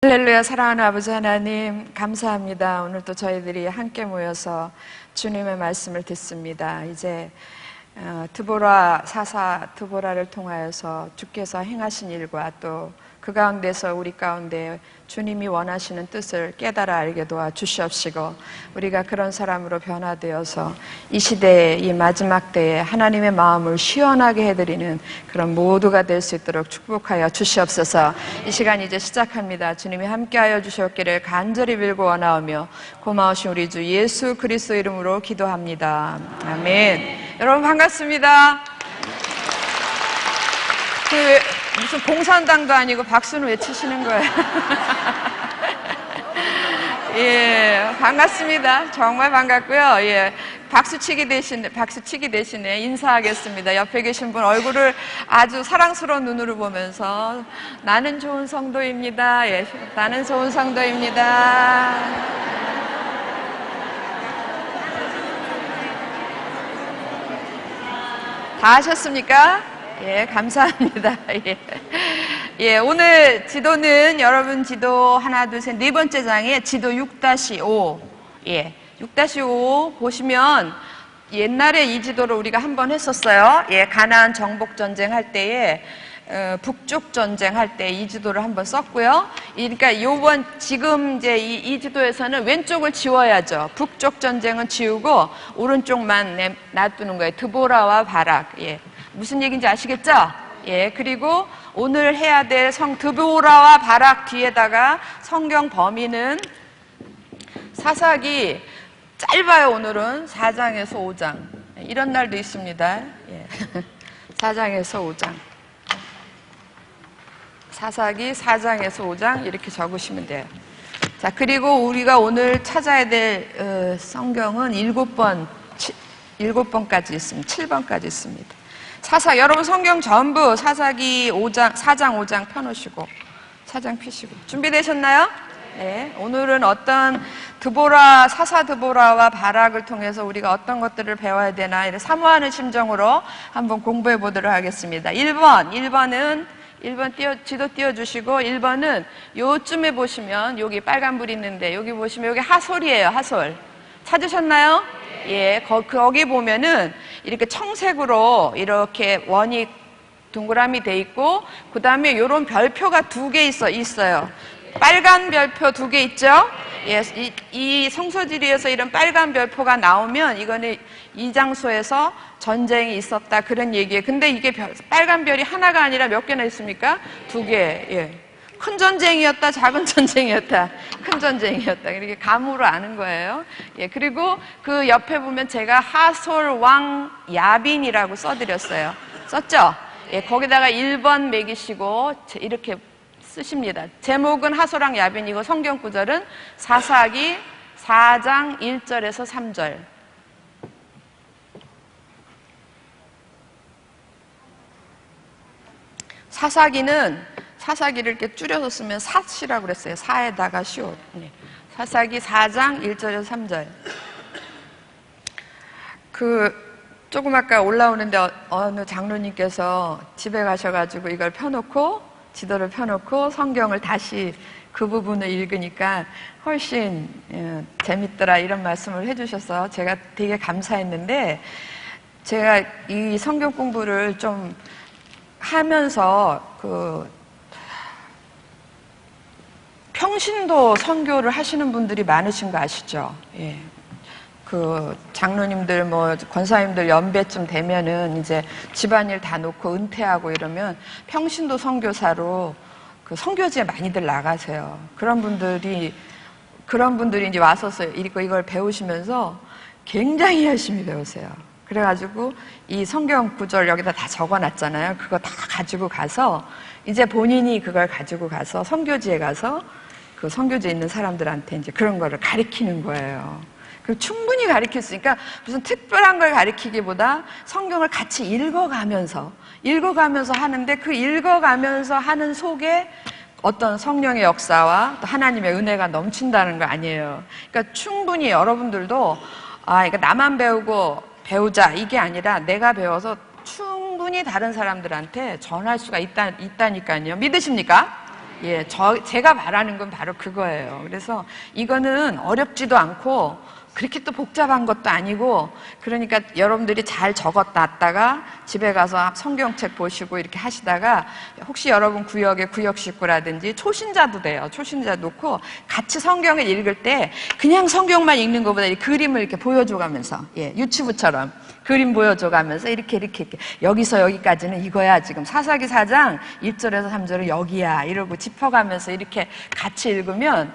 할렐루야. 사랑하는 아버지 하나님 감사합니다. 오늘 또 저희들이 함께 모여서 주님의 말씀을 듣습니다. 이제 사사 드보라를 통하여서 주께서 행하신 일과 또 그 가운데서 우리 가운데 주님이 원하시는 뜻을 깨달아 알게 도와 주시옵시고, 우리가 그런 사람으로 변화되어서 이 시대에, 이 마지막 때에 하나님의 마음을 시원하게 해드리는 그런 모두가 될 수 있도록 축복하여 주시옵소서. 이 시간 이제 시작합니다. 주님이 함께하여 주셨기를 간절히 빌고 원하오며 고마우신 우리 주 예수 그리스도 이름으로 기도합니다. 아멘. 여러분 반갑습니다. 무슨 공산당도 아니고 박수는 왜 치시는 거예요? 예, 반갑습니다. 정말 반갑고요. 예, 박수치기 대신에 인사하겠습니다. 옆에 계신 분 얼굴을 아주 사랑스러운 눈으로 보면서 나는 좋은 성도입니다. 예, 나는 좋은 성도입니다. 다 하셨습니까? 예, 감사합니다. 예, 오늘 지도는 여러분 지도 하나, 둘, 셋, 네 번째 장에 지도 6-5. 예, 6-5 보시면 옛날에 이 지도를 우리가 한번 했었어요. 예, 가나안 정복 전쟁 할 때에 북쪽 전쟁 할 때 이 지도를 한번 썼고요. 그러니까 지금 이제 이 지도에서는 왼쪽을 지워야죠. 북쪽 전쟁은 지우고 오른쪽만 놔두는 거예요. 드보라와 바락. 예. 무슨 얘기인지 아시겠죠? 예. 그리고 오늘 해야 될 드보라와 바락 뒤에다가 성경 범위는 사사기 짧아요. 오늘은 4장에서 5장. 이런 날도 있습니다. 예. 4장에서 5장. 사사기 4장에서 5장 이렇게 적으시면 돼요. 자, 그리고 우리가 오늘 찾아야 될 성경은 7번까지 있습니다. 7번까지 있습니다. 여러분 성경 전부 사사기 4장 5장 펴놓으시고 4장 펴시고 준비되셨나요? 네. 오늘은 어떤 사사 드보라와 바락을 통해서 우리가 어떤 것들을 배워야 되나 이런 사모하는 심정으로 한번 공부해 보도록 하겠습니다. 1번 지도 띄워주시고 1번은 요쯤에 보시면 여기 빨간불이 있는데 여기 보시면 여기 하솔이에요. 하솔. 찾으셨나요? 예, 거기 보면은 이렇게 청색으로 이렇게 원이 동그라미 돼 있고 그 다음에 요런 별표가 2개 있어요. 빨간 별표 2개 있죠? 예, 이 성소지리에서 이런 빨간 별표가 나오면 이거는 이 장소에서 전쟁이 있었다 그런 얘기예요. 근데 이게 빨간 별이 하나가 아니라 몇 개나 있습니까? 2개. 예. 큰 전쟁이었다, 작은 전쟁이었다, 큰 전쟁이었다. 이렇게 감으로 아는 거예요. 예, 그리고 그 옆에 보면 제가 하솔 왕 야빈이라고 써드렸어요. 썼죠? 예, 거기다가 1번 매기시고 이렇게 쓰십니다. 제목은 하솔 왕 야빈이고 성경 구절은 사사기 4장 1절에서 3절. 사사기를 이렇게 줄여서 쓰면 삿이라고 그랬어요. 사에다가 시옷. 네. 사사기 4장 1절에서 3절. 조금 아까 올라오는데 어느 장로님께서 집에 가셔가지고 이걸 지도를 펴놓고 성경을 다시 그 부분을 읽으니까 훨씬 재밌더라 이런 말씀을 해주셔서 제가 되게 감사했는데, 제가 이 성경 공부를 좀 하면서 평신도 선교를 하시는 분들이 많으신 거 아시죠? 예. 장로님들, 권사님들 연배쯤 되면은 이제 집안일 다 놓고 은퇴하고 이러면 평신도 선교사로 선교지에 많이들 나가세요. 그런 분들이 이제 와서 이걸 배우시면서 굉장히 열심히 배우세요. 그래가지고 이 성경 구절 여기다 다 적어놨잖아요. 그거 다 가지고 가서 이제 본인이 그걸 가지고 가서 선교지에 가서 그 선교지에 있는 사람들한테 이제 그런 거를 가르치는 거예요. 그리고 충분히 가르칠 수 있으니까 무슨 특별한 걸 가르치기보다 성경을 같이 읽어가면서 하는데, 그 읽어가면서 하는 속에 어떤 성령의 역사와 또 하나님의 은혜가 넘친다는 거 아니에요. 그러니까 충분히 여러분들도 이거 나만 배우자 이게 아니라 내가 배워서 충분히 다른 사람들한테 전할 수가 있다니까요. 믿으십니까? 예, 제가 말하는 건 바로 그거예요. 그래서 이거는 어렵지도 않고 그렇게 또 복잡한 것도 아니고, 그러니까 여러분들이 잘 적어놨다가 집에 가서 성경책 보시고 이렇게 하시다가, 혹시 여러분 구역에 구역 식구라든지 초신자도 돼요. 초신자 놓고 같이 성경을 읽을 때 그냥 성경만 읽는 것보다 이 그림을 이렇게 보여줘가면서, 예, 유치부처럼 그림 보여줘가면서 이렇게 여기서 여기까지는 이거야. 지금 사사기 4장 1절에서 3절은 여기야. 이러고 짚어가면서 이렇게 같이 읽으면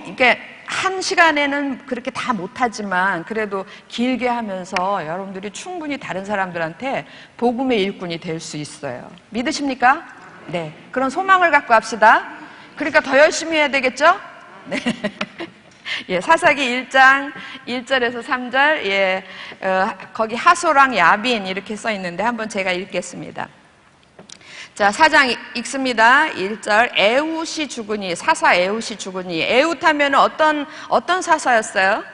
이게 한 시간에는 그렇게 다 못하지만 그래도 길게 하면서 여러분들이 충분히 다른 사람들한테 복음의 일꾼이 될 수 있어요. 믿으십니까? 네. 그런 소망을 갖고 합시다. 그러니까 더 열심히 해야 되겠죠? 네. 예, 사사기 1장 1절에서 3절, 예, 거기 하소랑 야빈 이렇게 써 있는데 한번 제가 읽겠습니다. 자, 4장 읽습니다. 1절. 에훗이 죽으니, 사사 에훗이 죽으니. 에훗 하면 어떤 사사였어요?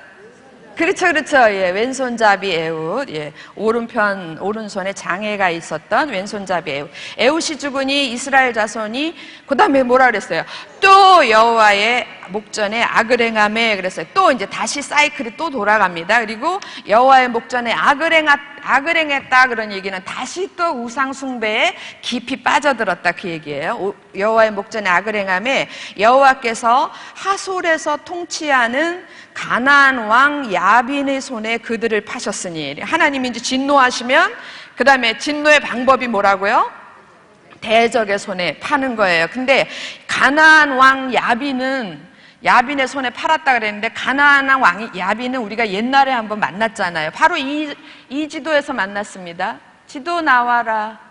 그렇죠. 예, 왼손잡이 에훗. 예, 오른손에 장애가 있었던 왼손잡이 에훗. 에훗이 죽으니 이스라엘 자손이, 그 다음에 뭐라 그랬어요? 또 여호와의 목전에 악을 행하매 그랬어요. 또 이제 다시 사이클이 또 돌아갑니다. 그리고 여호와의 목전에 악을 행했다 그런 얘기는 다시 또 우상 숭배에 깊이 빠져들었다 그 얘기예요. 여호와의 목전에 악을 행하매 여호와께서 하솔에서 통치하는 가나안 왕 야빈의 손에 그들을 파셨으니, 하나님이 이제 진노하시면 그 다음에 진노의 방법이 뭐라고요? 대적의 손에 파는 거예요. 근데 가나안 왕 야빈의 손에 팔았다 그랬는데, 가나안 왕 야빈은 우리가 옛날에 한번 만났잖아요. 바로 이 지도에서 만났습니다. 지도 나와라.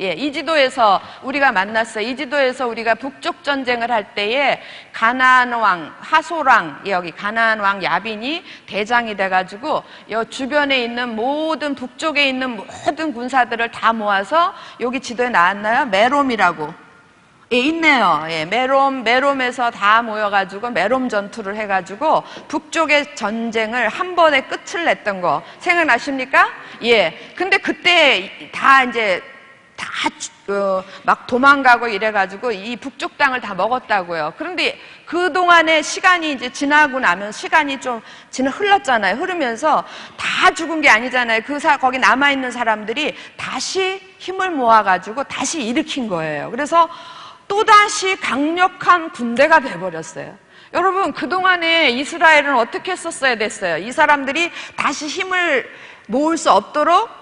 예, 이 지도에서 우리가 만났어요. 이 지도에서 우리가 북쪽 전쟁을 할 때에 가나안 왕 하솔왕, 여기 가나안 왕 야빈이 대장이 돼가지고 여 주변에 있는 모든, 북쪽에 있는 모든 군사들을 다 모아서, 여기 지도에 나왔나요? 메롬이라고. 예, 있네요. 예, 메롬에서 다 모여가지고 메롬 전투를 해가지고 북쪽의 전쟁을 한 번에 끝을 냈던 거 생각나십니까? 예. 근데 그때 다 이제 막 도망가고 이래가지고 이 북쪽 땅을 다 먹었다고요. 그런데 그동안의 시간이 이제 지나고 나면 시간이 좀 흘렀잖아요. 흐르면서 다 죽은 게 아니잖아요. 거기 남아있는 사람들이 다시 힘을 모아가지고 다시 일으킨 거예요. 그래서 또다시 강력한 군대가 돼버렸어요. 여러분, 그동안에 이스라엘은 어떻게 했었어야 됐어요? 이 사람들이 다시 힘을 모을 수 없도록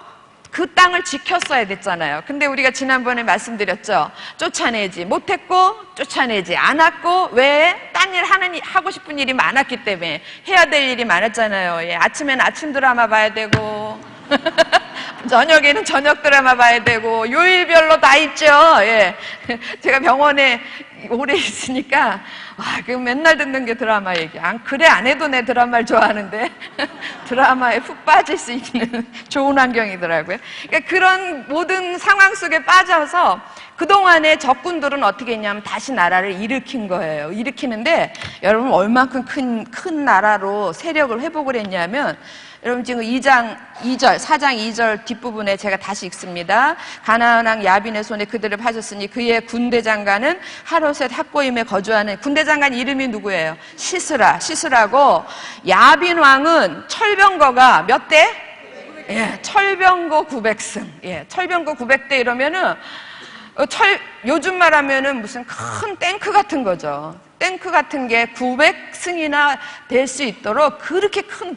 그 땅을 지켰어야 됐잖아요. 근데 우리가 지난번에 말씀드렸죠. 쫓아내지 못했고 쫓아내지 않았고, 왜? 딴 일 하고 싶은 일이 많았기 때문에, 해야 될 일이 많았잖아요. 예, 아침엔 아침 드라마 봐야 되고 저녁에는 저녁 드라마 봐야 되고, 요일별로 다 있죠. 예. 제가 병원에 오래 있으니까 그 맨날 듣는 게 드라마 얘기. 그래, 안 해도 내 드라마를 좋아하는데 드라마에 푹 빠질 수 있는 좋은 환경이더라고요. 그러니까 그런 모든 상황 속에 빠져서 그동안에 적군들은 어떻게 했냐면 다시 나라를 일으킨 거예요. 일으키는데 여러분, 얼만큼 큰 나라로 세력을 회복을 했냐면, 여러분 지금 4장 2절 뒷부분에 제가 다시 읽습니다. 가나안 왕 야빈의 손에 그들을 파셨으니 그의 군대 장관은 하로셋 학고임에 거주하는, 군대 장관 이름이 누구예요? 시스라고. 야빈 왕은 철병거가 몇 대? 예, 철병거 900승. 예, 철병거 900대 이러면은 요즘 말하면은 무슨 큰 탱크 같은 거죠. 탱크 같은 게 900승이나 될 수 있도록 그렇게 큰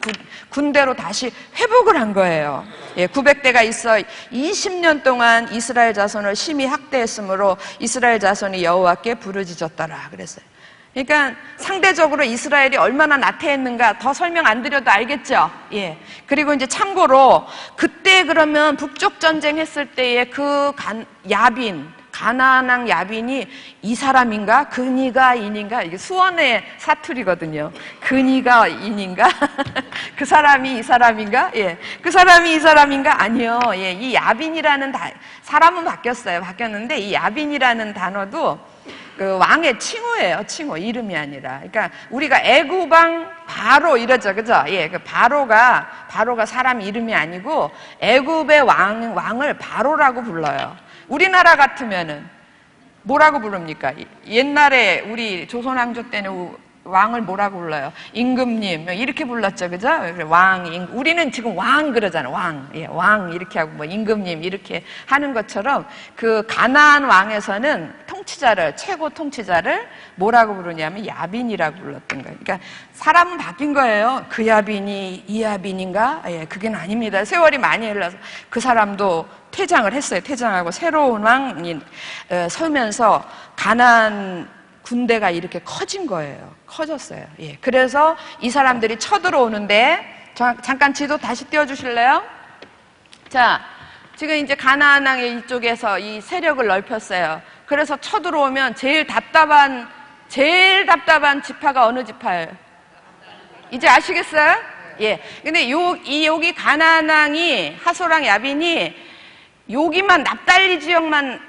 군대로 다시 회복을 한 거예요. 예, 900대가 있어 20년 동안 이스라엘 자손을 심히 학대했으므로 이스라엘 자손이 여호와께 부르짖었더라 그랬어요. 그러니까 상대적으로 이스라엘이 얼마나 나태했는가 더 설명 안 드려도 알겠죠? 예. 그리고 이제 참고로 그때 그러면 북쪽 전쟁 했을 때의 가나안 왕 야빈이 이 사람인가? 그니가 인인가? 이게 수원의 사투리거든요. 그니가 인인가? 그 사람이 이 사람인가? 예. 그 사람이 이 사람인가? 아니요. 예. 이 야빈이라는 사람은 바뀌었는데 이 야빈이라는 단어도 그 왕의 칭호예요. 칭호. 이름이 아니라. 그러니까 우리가 애굽왕 바로 이러죠. 그죠? 예. 그 바로가 사람 이름이 아니고 애굽의 왕을 바로라고 불러요. 우리나라 같으면은 뭐라고 부릅니까? 옛날에 우리 조선왕조 때는 왕을 뭐라고 불러요? 임금님 이렇게 불렀죠, 그죠? 왕, 우리는 지금 왕 그러잖아요. 왕, 예, 왕 이렇게 하고 뭐 임금님 이렇게 하는 것처럼 그 가나안 왕에서는 통치자를 최고 통치자를 뭐라고 부르냐면 야빈이라고 불렀던 거예요. 그러니까 사람은 바뀐 거예요. 그 야빈이 이 야빈인가? 예, 그게 아닙니다. 세월이 많이 흘러서 그 사람도 퇴장을 했어요. 퇴장하고 새로운 왕이 서면서 가나안 군대가 이렇게 커진 거예요. 커졌어요. 예. 그래서 이 사람들이 쳐들어오는데, 잠깐 지도 다시 띄워주실래요? 자, 지금 이제 가나안 왕의 이쪽에서 이 세력을 넓혔어요. 그래서 쳐들어오면 제일 답답한 지파가 어느 지파예요? 이제 아시겠어요? 예. 근데 여기 가나안 왕이, 하솔왕 야빈이 여기만 납달리 지역만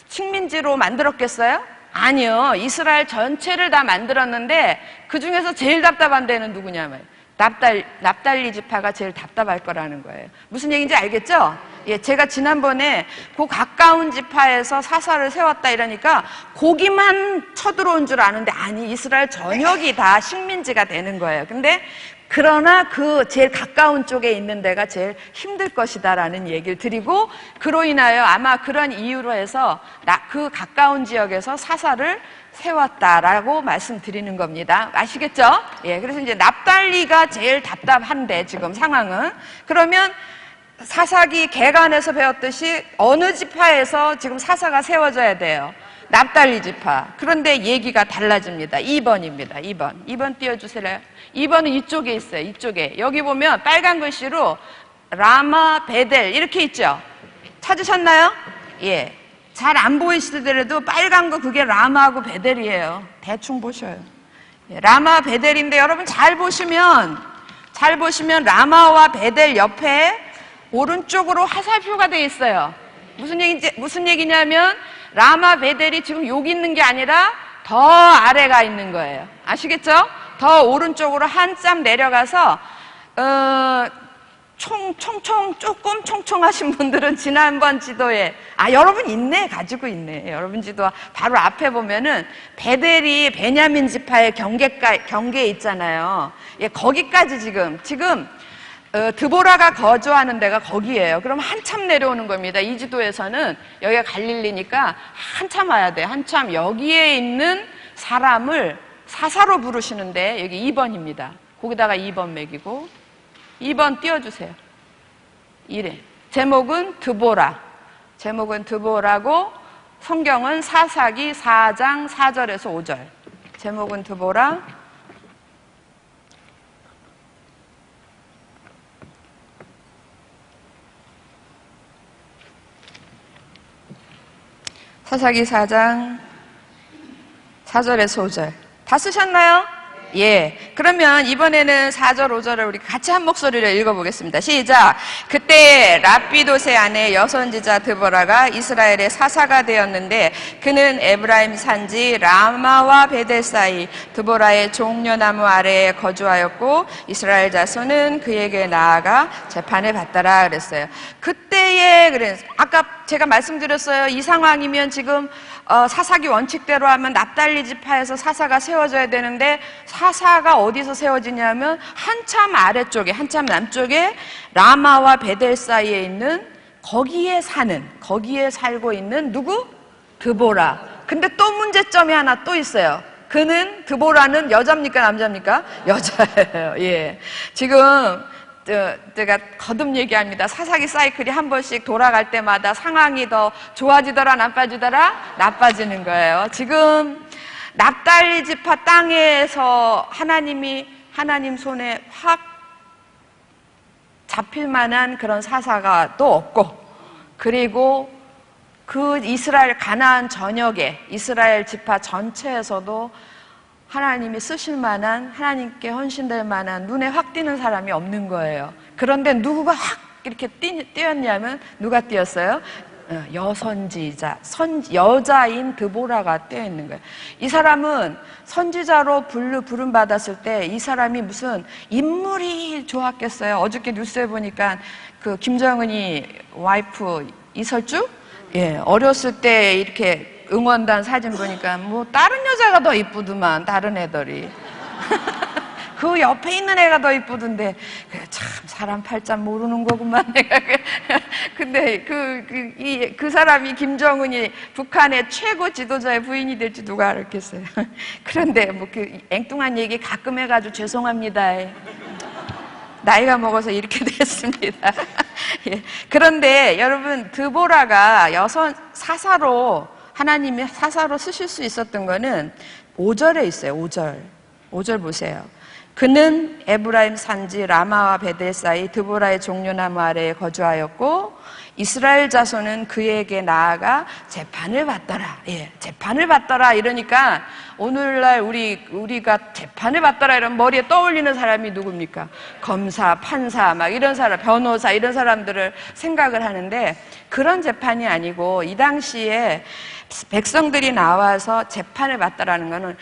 식민지로 만들었겠어요? 아니요. 이스라엘 전체를 다 만들었는데 그 중에서 제일 답답한 데는 누구냐면 납달리 지파가 제일 답답할 거라는 거예요. 무슨 얘기인지 알겠죠? 예, 제가 지난번에 그 가까운 지파에서 사사를 세웠다 이러니까 거기만 쳐들어온 줄 아는데 아니 이스라엘 전역이 다 식민지가 되는 거예요. 근데 그러나 그 제일 가까운 쪽에 있는 데가 제일 힘들 것이다라는 얘기를 드리고 그로 인하여 아마 그런 이유로 해서 그 가까운 지역에서 사사를 세웠다라고 말씀드리는 겁니다. 아시겠죠? 예, 그래서 이제 납달리가 제일 답답한데 지금 상황은 그러면 사사기 개간에서 배웠듯이 어느 지파에서 지금 사사가 세워져야 돼요? 납달리 지파. 그런데 얘기가 달라집니다. 2번입니다. 2번 띄워주세요. 2번은 이쪽에 있어요. 이쪽에. 여기 보면 빨간 글씨로 라마 베델 이렇게 있죠. 찾으셨나요? 예. 잘 안 보이시더라도 빨간 거 그게 라마하고 베델이에요. 대충 보셔요. 예. 라마 베델인데 여러분 잘 보시면 라마와 베델 옆에 오른쪽으로 화살표가 돼 있어요. 무슨 얘기냐면 라마 베델이 지금 여기 있는 게 아니라 더 아래가 있는 거예요. 아시겠죠? 더 오른쪽으로 한참 내려가서 조금 총총하신 분들은 지난번 지도에 여러분 있네 가지고 있네. 여러분 지도 바로 앞에 보면은 베델이 베냐민 지파의 경계에 있잖아요. 예, 거기까지 지금 드보라가 거주하는 데가 거기예요. 그럼 한참 내려오는 겁니다. 이 지도에서는 여기가 갈릴리니까 한참 와야 돼. 한참 여기에 있는 사람을 사사로 부르시는데 여기 2번입니다. 거기다가 2번 매기고 2번 띄워주세요. 이래. 제목은 드보라고 성경은 사사기 4장 4절에서 5절. 제목은 드보라. 사사기 4장 4절에서 5절. 다 쓰셨나요? 예. 그러면 이번에는 4절, 5절을 우리 같이 한 목소리로 읽어보겠습니다. 시작. 그때 랍비도세 아내 여선지자 드보라가 이스라엘의 사사가 되었는데 그는 에브라임 산지 라마와 베델 사이 드보라의 종려나무 아래에 거주하였고 이스라엘 자손은 그에게 나아가 재판을 받더라 그랬어요. 그때에 아까 제가 말씀드렸어요. 이 상황이면 지금 사사기 원칙대로 하면 납달리 지파에서 사사가 세워져야 되는데 사사가 어디서 세워지냐면 한참 아래쪽에 한참 남쪽에 라마와 베델 사이에 있는 거기에 살고 있는 누구? 드보라. 근데 또 문제점이 하나 또 있어요. 드보라는 여자입니까 남자입니까? 여자예요. 예. 지금 제가 거듭 얘기합니다. 사사기 사이클이 한 번씩 돌아갈 때마다 상황이 더 좋아지더라 나빠지더라? 나빠지는 거예요. 지금 납달리 지파 땅에서 하나님 손에 확 잡힐 만한 그런 사사가 또 없고 그리고 그 이스라엘 가나안 전역에 이스라엘 지파 전체에서도 하나님이 쓰실 만한 하나님께 헌신될 만한 눈에 확 띄는 사람이 없는 거예요. 그런데 누구가 확 이렇게 띄었냐면 누가 띄었어요? 여선지자 여자인 드보라가 띄어 있는 거예요. 이 사람은 선지자로 부름받았을 때 이 사람이 무슨 인물이 좋았겠어요. 어저께 뉴스에 보니까 그 김정은이 와이프 이설주 어렸을 때 이렇게 응원단 사진 보니까 뭐 다른 여자가 더 이쁘더만, 다른 애들이. 그 옆에 있는 애가 더 이쁘던데, 참 사람 팔자 모르는 거구만. 내가. 근데 그 사람이, 김정은이 북한의 최고 지도자의 부인이 될지 누가 알았겠어요. 그런데 뭐 그 앵뚱한 얘기 가끔 해가지고 죄송합니다. 나이가 먹어서 이렇게 됐습니다. 예. 그런데 여러분, 드보라가 여성 사사로, 하나님이 사사로 쓰실 수 있었던 거는 5절에 있어요. 5절 보세요. 그는 에브라임 산지 라마와 베델 사이 드보라의 종려나무 아래에 거주하였고 이스라엘 자손은 그에게 나아가 재판을 받더라. 예, 재판을 받더라. 이러니까 오늘날 우리가 재판을 받더라 이러면 머리에 떠올리는 사람이 누굽니까? 검사, 판사, 막 이런 사람, 변호사 이런 사람들을 생각을 하는데, 그런 재판이 아니고 이 당시에 백성들이 나와서 재판을 받더라는 거는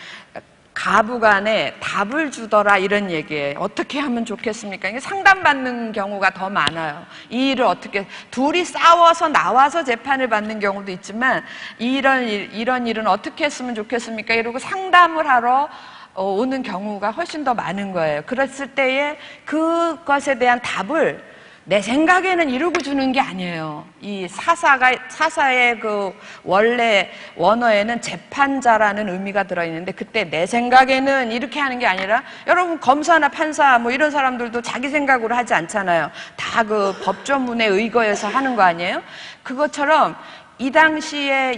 가부간에 답을 주더라 이런 얘기예요. 어떻게 하면 좋겠습니까? 이게 상담받는 경우가 더 많아요. 이 일을 어떻게, 둘이 싸워서 나와서 재판을 받는 경우도 있지만 이런 일은 어떻게 했으면 좋겠습니까? 이러고 상담을 하러 오는 경우가 훨씬 더 많은 거예요. 그랬을 때에 그것에 대한 답을 내 생각에는 이러고 주는 게 아니에요. 이 사사의 그 원래 원어에는 재판자라는 의미가 들어있는데, 그때 내 생각에는 이렇게 하는 게 아니라, 여러분 검사나 판사 뭐 이런 사람들도 자기 생각으로 하지 않잖아요. 다 그 법조문에 의거해서 하는 거 아니에요? 그것처럼 이 당시에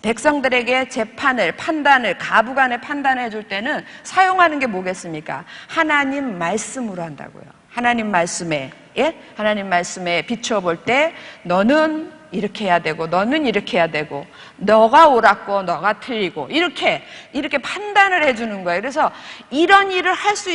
백성들에게 판단을, 가부간에 판단해 줄 때는 사용하는 게 뭐겠습니까? 하나님 말씀으로 한다고요. 하나님 말씀에, 예? 하나님 말씀에 비추어 볼 때 너는 이렇게 해야 되고 너는 이렇게 해야 되고 너가 옳았고 너가 틀리고 이렇게 판단을 해주는 거예요. 그래서 이런 일을 할 수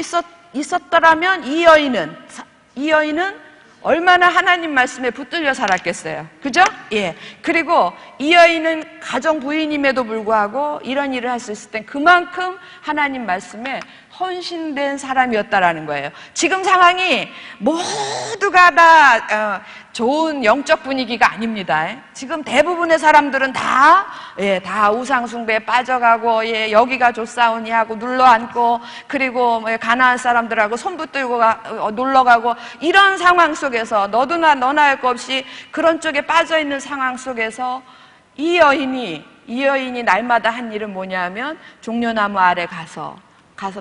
있었더라면 이 여인은 얼마나 하나님 말씀에 붙들려 살았겠어요. 그죠? 예. 그리고 이 여인은 가정 부인임에도 불구하고 이런 일을 할 수 있을 땐 그만큼 하나님 말씀에 헌신된 사람이었다라는 거예요. 지금 상황이 모두가 다 좋은 영적 분위기가 아닙니다. 지금 대부분의 사람들은 다 우상 숭배에 빠져가고, 여기가 좋사오니 하고 눌러앉고, 그리고 가나안 사람들하고 손 붙들고 놀러가고, 이런 상황 속에서 너도나 너나 할 것 없이 그런 쪽에 빠져 있는 상황 속에서 이 여인이 날마다 한 일은 뭐냐면 종려나무 아래 가서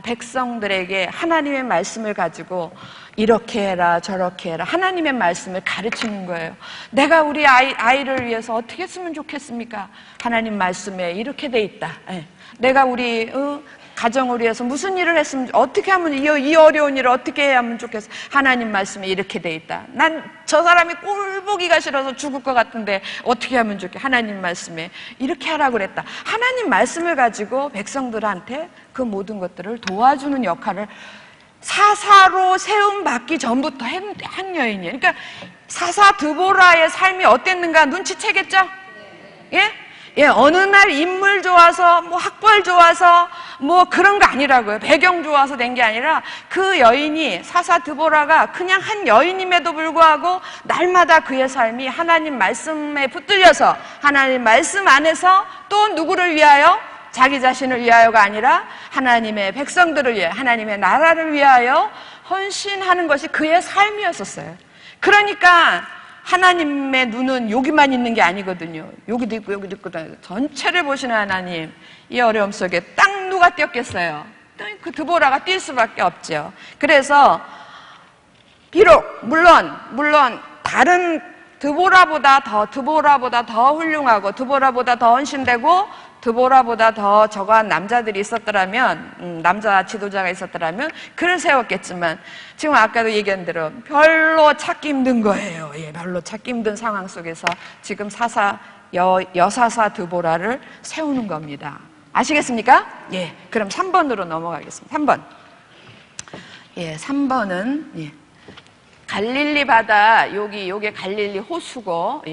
백성들에게 하나님의 말씀을 가지고 이렇게 해라 저렇게 해라 하나님의 말씀을 가르치는 거예요. 내가 우리 아이를 위해서 어떻게 했으면 좋겠습니까? 하나님 말씀에 이렇게 돼 있다. 내가 우리 가정을 위해서 무슨 일을 했으면, 어떻게 하면 이 어려운 일을 어떻게 해야 하면 좋겠어? 하나님 말씀에 이렇게 돼 있다. 난 저 사람이 꼴 보기가 싫어서 죽을 것 같은데 어떻게 하면 좋겠어? 하나님 말씀에 이렇게 하라고 그랬다. 하나님 말씀을 가지고 백성들한테 그 모든 것들을 도와주는 역할을 사사로 세움받기 전부터 한 여인이에요. 그러니까 사사 드보라의 삶이 어땠는가 눈치채겠죠? 예, 어느 날 인물 좋아서, 뭐 학벌 좋아서, 뭐 그런 거 아니라고요. 배경 좋아서 된 게 아니라 그 여인이, 사사 드보라가 그냥 한 여인임에도 불구하고 날마다 그의 삶이 하나님 말씀에 붙들려서 하나님 말씀 안에서 또 누구를 위하여? 자기 자신을 위하여가 아니라 하나님의 백성들을 위하여, 하나님의 나라를 위하여 헌신하는 것이 그의 삶이었었어요. 그러니까 하나님의 눈은 여기만 있는 게 아니거든요. 여기도 있고 여기도 있고 전체를 보시는 하나님. 이 어려움 속에 딱 누가 뛰었겠어요? 그 드보라가 뛸 수밖에 없죠. 그래서 비록 물론 다른 드보라보다 더 훌륭하고 드보라보다 더 헌신되고 드보라보다 더 저거한 남자들이 있었더라면, 남자 지도자가 있었더라면 그를 세웠겠지만, 지금 아까도 얘기한 대로 별로 찾기 힘든 거예요. 별로 찾기 힘든 상황 속에서 지금 여사사 드보라를 세우는 겁니다. 아시겠습니까? 그럼 3번으로 넘어가겠습니다. 3번. 3번은 갈릴리 바다, 요게 갈릴리 호수고,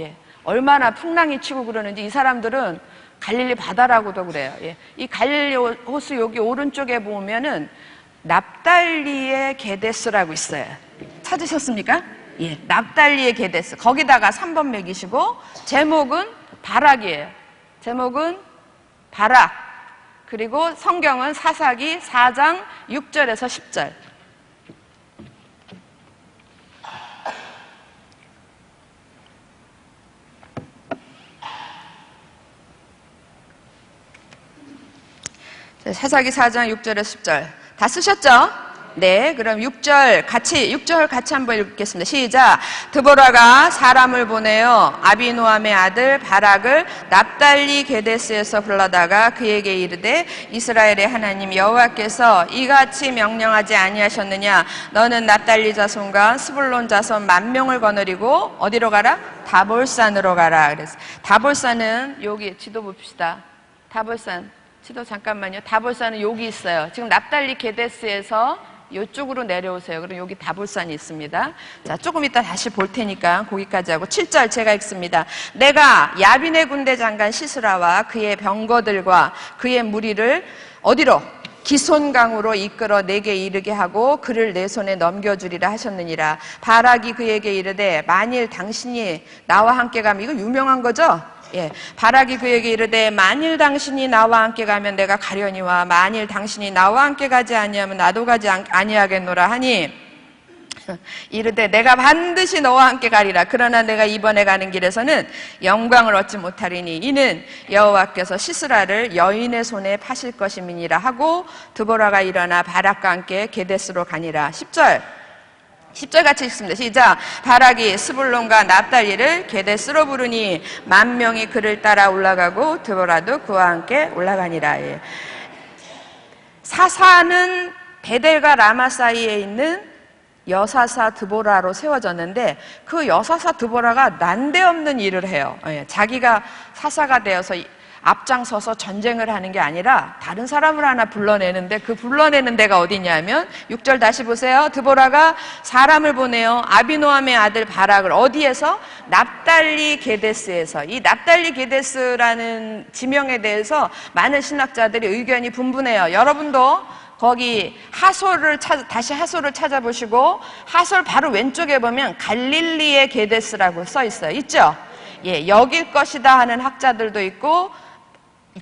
얼마나 풍랑이 치고 그러는지 이 사람들은 갈릴리 바다라고도 그래요. 이 갈릴리 호수 여기 오른쪽에 보면은 납달리의 게데스라고 있어요. 찾으셨습니까? 납달리의 게데스. 거기다가 3번 매기시고 제목은 바락이에요. 제목은 바락. 그리고 성경은 사사기 4장 6절에서 10절. 사사기 4장 6절에서 10절. 다 쓰셨죠? 네, 그럼 6절 같이 한번 읽겠습니다. 시작. 드보라가 사람을 보내어 아비노함의 아들 바락을 납달리 게데스에서 불러다가 그에게 이르되 이스라엘의 하나님 여호와께서 이같이 명령하지 아니하셨느냐? 너는 납달리 자손과 스불론 자손 10,000명을 거느리고 어디로 가라? 다볼산으로 가라. 그래서 다볼산은 여기 지도 봅시다. 다볼산 지도 잠깐만요. 다볼산은 여기 있어요. 지금 납달리 게데스에서 이쪽으로 내려오세요. 그럼 여기 다볼산이 있습니다. 자, 조금 이따 다시 볼 테니까 거기까지 하고 7절 제가 읽습니다. 내가 야빈의 군대 장관 시스라와 그의 병거들과 그의 무리를 어디로? 기손강으로 이끌어 내게 이르게 하고 그를 내 손에 넘겨주리라 하셨느니라. 바락이 그에게 이르되 만일 당신이 나와 함께 가면, 이거 유명한 거죠? 예, 바락이 그에게 이르되 만일 당신이 나와 함께 가면 내가 가려니와 만일 당신이 나와 함께 가지 아니하면 나도 가지 아니하겠노라 하니 이르되 내가 반드시 너와 함께 가리라. 그러나 내가 이번에 가는 길에서는 영광을 얻지 못하리니 이는 여호와께서 시스라를 여인의 손에 파실 것임이니라 하고 드보라가 일어나 바락과 함께 게데스로 가니라. 10절 같이 읽습니다. 시작. 바락이 스불론과 납달리를 게데스로 부르니 10,000명이 그를 따라 올라가고 드보라도 그와 함께 올라가니라. 예. 사사는 베델과 라마 사이에 있는 여사사 드보라로 세워졌는데 그 여사사 드보라가 난데없는 일을 해요. 예. 자기가 사사가 되어서 앞장서서 전쟁을 하는 게 아니라 다른 사람을 하나 불러내는데 그 불러내는 데가 어디냐면 6절 다시 보세요. 드보라가 사람을 보내요. 아비노함의 아들 바락을 어디에서? 납달리 게데스에서. 이 납달리 게데스라는 지명에 대해서 많은 신학자들이 의견이 분분해요. 여러분도 거기 다시 하솔을 찾아보시고 하솔 바로 왼쪽에 보면 갈릴리의 게데스라고 써 있어요. 있죠? 예, 여길 것이다 하는 학자들도 있고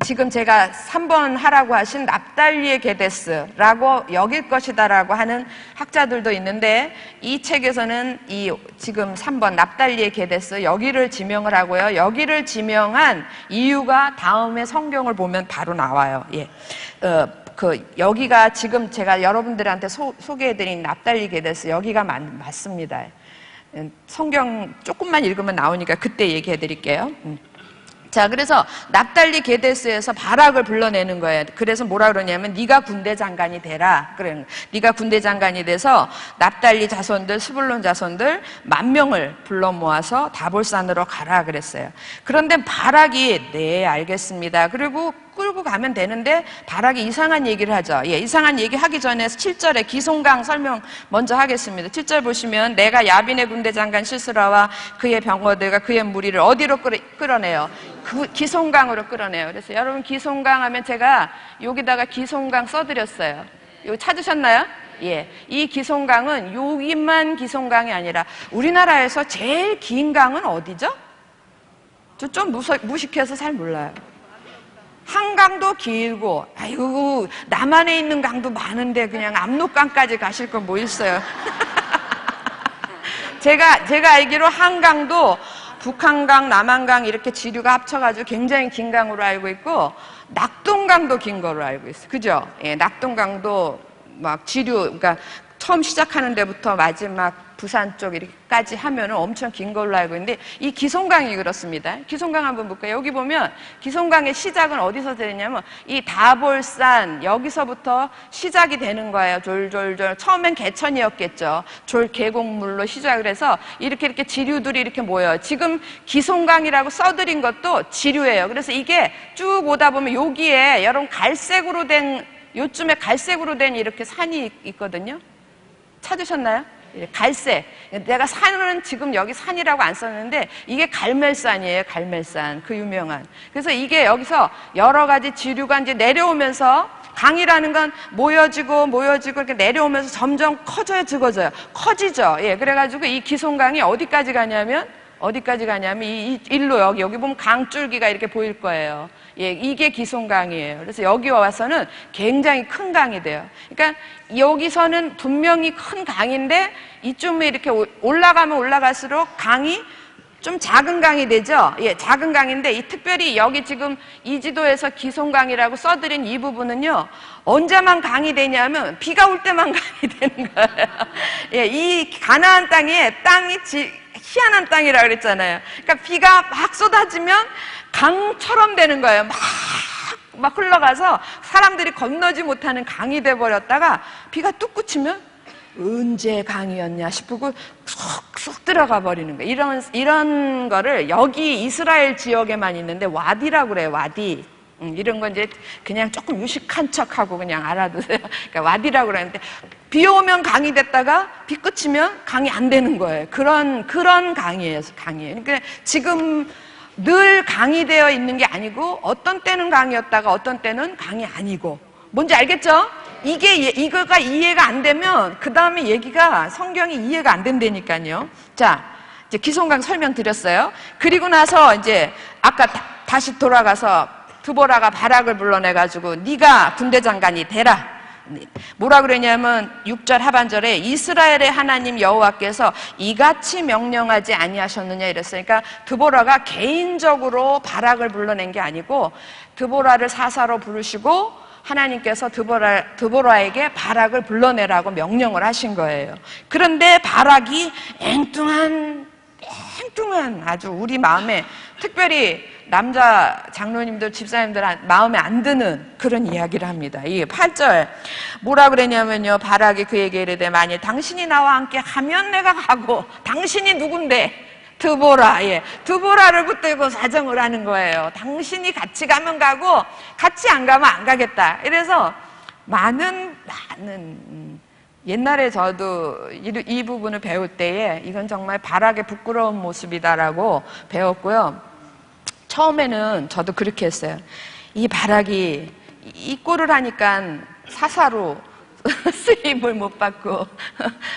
지금 제가 3번 하라고 하신 납달리의 게데스라고 여길 것이다라고 하는 학자들도 있는데 이 책에서는 이 지금 3번 납달리의 게데스 여기를 지명을 하고요. 여기를 지명한 이유가 다음에 성경을 보면 바로 나와요. 예. 여기가 지금 제가 여러분들한테 소개해드린 납달리 게데스 여기가 맞습니다. 성경 조금만 읽으면 나오니까 그때 얘기해드릴게요. 자, 그래서 납달리 게데스에서 바락을 불러내는 거예요. 그래서 뭐라 그러냐면 네가 군대 장관이 되라. 그래, 네가 군대 장관이 돼서 납달리 자손들, 스불론 자손들 10,000명을 불러 모아서 다볼산으로 가라 그랬어요. 그런데 바락이 네, 알겠습니다. 그리고 끌고 가면 되는데 바락이 이상한 얘기를 하죠. 예, 이상한 얘기 하기 전에 7절에 기송강 설명 먼저 하겠습니다. 7절 보시면 내가 야빈의 군대 장관 시스라와 그의 병거들과 그의 무리를 어디로 끌어내요? 그 기송강으로 끌어내요. 그래서 여러분 기송강 하면 제가 여기다가 기송강 써드렸어요. 이거 찾으셨나요? 예, 이 기송강은 여기만 기송강이 아니라 우리나라에서 제일 긴 강은 어디죠? 저 좀 무식해서 잘 몰라요. 한강도 길고, 아이고, 남한에 있는 강도 많은데 그냥 압록강까지 가실 건 뭐 있어요? 제가 알기로 한강도 북한강, 남한강 이렇게 지류가 합쳐가지고 굉장히 긴 강으로 알고 있고, 낙동강도 긴 거로 알고 있어요. 그죠? 예, 낙동강도 막 지류, 그러니까 처음 시작하는 데부터 마지막 부산 쪽 이렇게까지 하면은 엄청 긴 걸로 알고 있는데 이 기송강이 그렇습니다. 기송강 한번 볼까요? 여기 보면 기송강의 시작은 어디서 되냐면 이 다볼산 여기서부터 시작이 되는 거예요. 졸졸졸. 처음엔 개천이었겠죠. 졸 계곡물로 시작을 해서 이렇게 지류들이 이렇게 모여요. 지금 기송강이라고 써드린 것도 지류예요. 그래서 이게 쭉 오다 보면 여기에 여러분 갈색으로 된 요쯤에 갈색으로 된 이렇게 산이 있거든요. 찾으셨나요? 갈색. 내가 산은 지금 여기 산이라고 안 썼는데 이게 갈멜산이에요. 갈멜산. 그 유명한. 그래서 이게 여기서 여러 가지 지류가 이제 내려오면서 강이라는 건 모여지고 이렇게 내려오면서 점점 커져요, 커지죠. 예. 그래가지고 이 기송강이 어디까지 가냐면 어디까지 가냐면 일로 여기 보면 강줄기가 이렇게 보일 거예요. 예, 이게 기송강이에요. 그래서 여기 와서는 굉장히 큰 강이 돼요. 그러니까 여기서는 분명히 큰 강인데 이쯤에 이렇게 올라가면 올라갈수록 강이 좀 작은 강이 되죠? 예, 작은 강인데 특별히 여기 지금 이 지도에서 기송강이라고 써드린 이 부분은요, 언제만 강이 되냐면 비가 올 때만 강이 되는 거예요. 예, 이 가나안 땅이 희한한 땅이라고 그랬잖아요. 그러니까 비가 막 쏟아지면 강처럼 되는 거예요. 막 흘러가서 사람들이 건너지 못하는 강이 돼버렸다가 비가 뚝 그치면 언제 강이었냐 싶고 쏙 들어가 버리는 거예요. 이런 거를 여기 이스라엘 지역에만 있는데 와디라고 그래요. 와디. 이런 건 이제 그냥 조금 유식한 척하고 그냥 알아두세요. 그러니까 와디라고 그러는데 비 오면 강이 됐다가 비 그치면 강이 안 되는 거예요. 그런 강이에요. 그러니까 지금 늘 강이 되어 있는 게 아니고 어떤 때는 강이었다가 어떤 때는 강이 아니고, 뭔지 알겠죠? 이거가 이해가 안 되면 그 다음에 얘기가 성경이 이해가 안 된다니까요. 자, 이제 기송강 설명드렸어요. 그리고 나서 이제 아까 다시 돌아가서 드보라가 바락을 불러내가지고 네가 군대 장관이 되라. 뭐라 그러냐면 6절 하반절에 이스라엘의 하나님 여호와께서 이같이 명령하지 아니하셨느냐 이랬어요. 그러니까 드보라가 개인적으로 바락을 불러낸 게 아니고 드보라를 사사로 부르시고 하나님께서 드보라에게 바락을 불러내라고 명령을 하신 거예요. 그런데 바락이 앵뚱한 아주 우리 마음에, 특별히 남자 장로님들, 집사님들 마음에 안 드는 그런 이야기를 합니다. 이 8절 뭐라 그랬냐면요, 바락이 그에게 이르되 만일 당신이 나와 함께 가면 내가 가고, 당신이 누군데? 드보라. 예, 드보라를 붙들고 사정을 하는 거예요. 당신이 같이 가면 가고 같이 안 가면 안 가겠다. 이래서 많은 옛날에 저도 이 부분을 배울 때에 이건 정말 바락의 부끄러운 모습이다라고 배웠고요. 처음에는 저도 그렇게 했어요. 이 바락이 이 꼴을 하니까 사사로 쓰임을 못 받고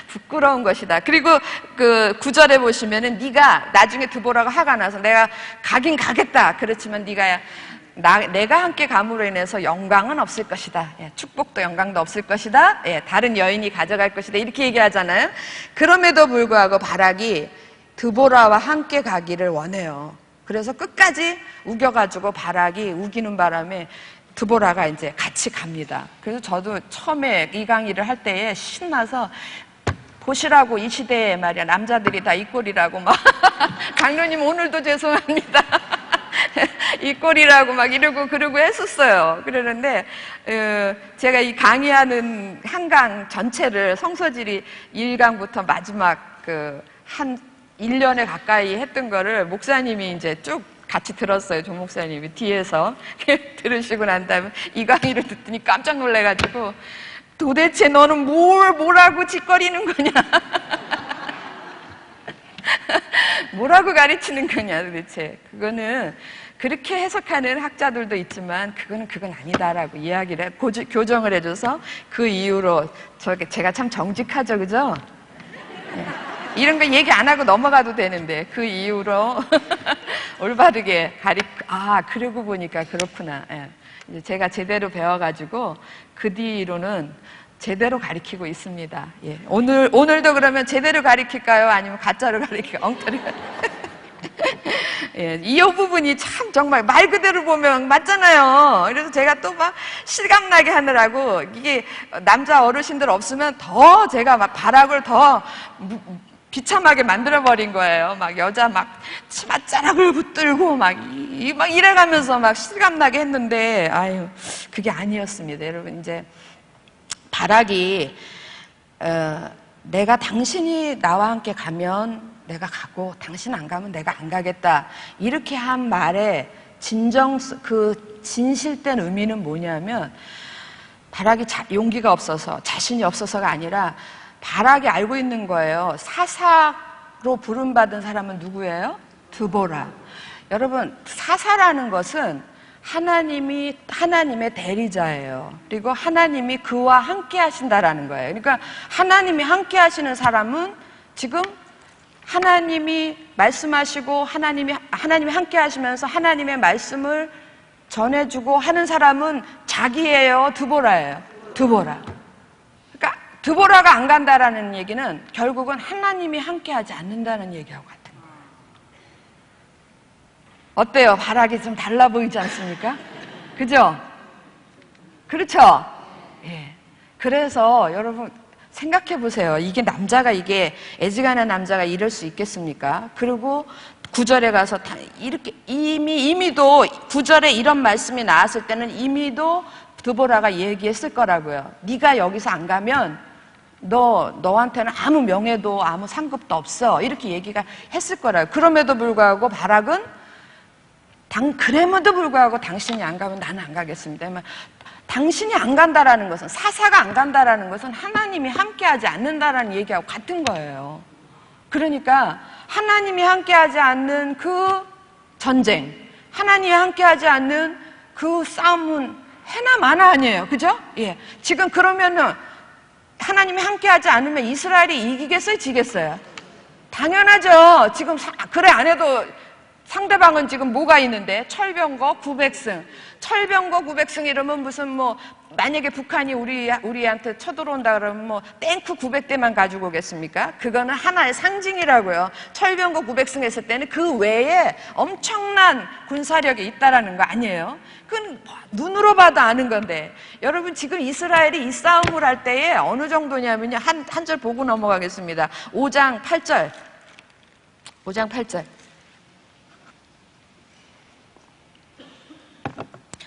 부끄러운 것이다. 그리고 그 9절에 보시면은 네가 나중에 드보라가 화가 나서 내가 가긴 가겠다. 그렇지만 내가 함께 감으로 인해서 영광은 없을 것이다. 예, 축복도 영광도 없을 것이다. 예, 다른 여인이 가져갈 것이다. 이렇게 얘기하잖아요. 그럼에도 불구하고 바락이 드보라와 함께 가기를 원해요. 그래서 끝까지 우겨가지고 바락이 우기는 바람에 드보라가 이제 같이 갑니다. 그래서 저도 처음에 이 강의를 할 때에 신나서 보시라고, 이 시대에 말이야 남자들이 다 이 꼴이라고 막 강로님 오늘도 죄송합니다. 이 꼴이라고 막 이러고 그러고 했었어요. 그러는데 제가 이 강의하는 한강 전체를 성서지리 1강부터 마지막 한 1년에 가까이 했던 거를 목사님이 이제 쭉 같이 들었어요. 조 목사님이 뒤에서 들으시고 난 다음에 이 강의를 듣더니 깜짝 놀래가지고 도대체 너는 뭐라고 짓거리는 거냐? 뭐라고 가르치는 거냐 도대체. 그거는 그렇게 해석하는 학자들도 있지만 그건 아니다라고 이야기를 교정을 해줘서 그 이후로 제가 참 정직하죠, 그죠? 네. 이런 거 얘기 안 하고 넘어가도 되는데 그 이후로 올바르게 그러고 보니까 그렇구나. 예. 이제 제가 제대로 배워가지고 그 뒤로는 제대로 가르치고 있습니다. 예. 오늘도 그러면 제대로 가르칠까요? 아니면 가짜로 가르칠까요? 엉터리 예, 이 부분이 참 정말 말 그대로 보면 맞잖아요. 그래서 제가 또 막 실감나게 하느라고 이게 남자 어르신들 없으면 더 제가 막 바락을 더 비참하게 만들어버린 거예요. 막 여자 막 치맛자락을 붙들고 막 이래가면서 막 실감나게 했는데, 그게 아니었습니다. 여러분, 이제 바락이, 내가 당신이 나와 함께 가면 내가 가고 당신 안 가면 내가 안 가겠다. 이렇게 한 말의 진실된 의미는 뭐냐면, 바락이 용기가 없어서, 자신이 없어서가 아니라 바락이 알고 있는 거예요. 사사로 부름받은 사람은 누구예요? 드보라. 여러분, 사사라는 것은 하나님의 대리자예요. 그리고 하나님이 그와 함께 하신다라는 거예요. 그러니까 하나님이 함께 하시는 사람은 지금 하나님이 말씀하시고 하나님이 함께 하시면서 하나님의 말씀을 전해주고 하는 사람은 자기예요, 드보라예요? 드보라. 그러니까 드보라가 안 간다라는 얘기는 결국은 하나님이 함께 하지 않는다는 얘기하고 같은 거예요. 어때요? 바락이 좀 달라 보이지 않습니까? 그죠? 그렇죠? 예. 그래서 여러분 생각해 보세요. 이게 애지간한 남자가 이럴 수 있겠습니까? 그리고 9절에 가서 이렇게 이미도 9절에 이런 말씀이 나왔을 때는 이미도 드보라가 얘기했을 거라고요. 네가 여기서 안 가면 너한테는 아무 명예도 아무 상급도 없어. 이렇게 얘기가 했을 거라고요. 그럼에도 불구하고 바락은 그럼에도 불구하고 당신이 안 가면 나는 안 가겠습니다. 당신이 안 간다라는 것은, 사사가 안 간다라는 것은 하나님이 함께하지 않는다라는 얘기하고 같은 거예요. 그러니까 하나님이 함께하지 않는 그 전쟁, 하나님이 함께하지 않는 그 싸움은 해나 마나 아니에요. 그죠? 예. 지금 그러면은 하나님이 함께하지 않으면 이스라엘이 이기겠어요? 지겠어요? 당연하죠. 지금 그래 안 해도 상대방은 지금 뭐가 있는데? 철병거 900승. 철병거 900승 이러면 무슨 만약에 북한이 우리한테 쳐들어온다 그러면 탱크 900대만 가지고 오겠습니까? 그거는 하나의 상징이라고요. 철병거 900승 했을 때는 그 외에 엄청난 군사력이 있다라는 거 아니에요? 그건 눈으로 봐도 아는 건데. 여러분 지금 이스라엘이 이 싸움을 할 때에 어느 정도냐면요. 한 절 보고 넘어가겠습니다. 5장 8절. 5장 8절.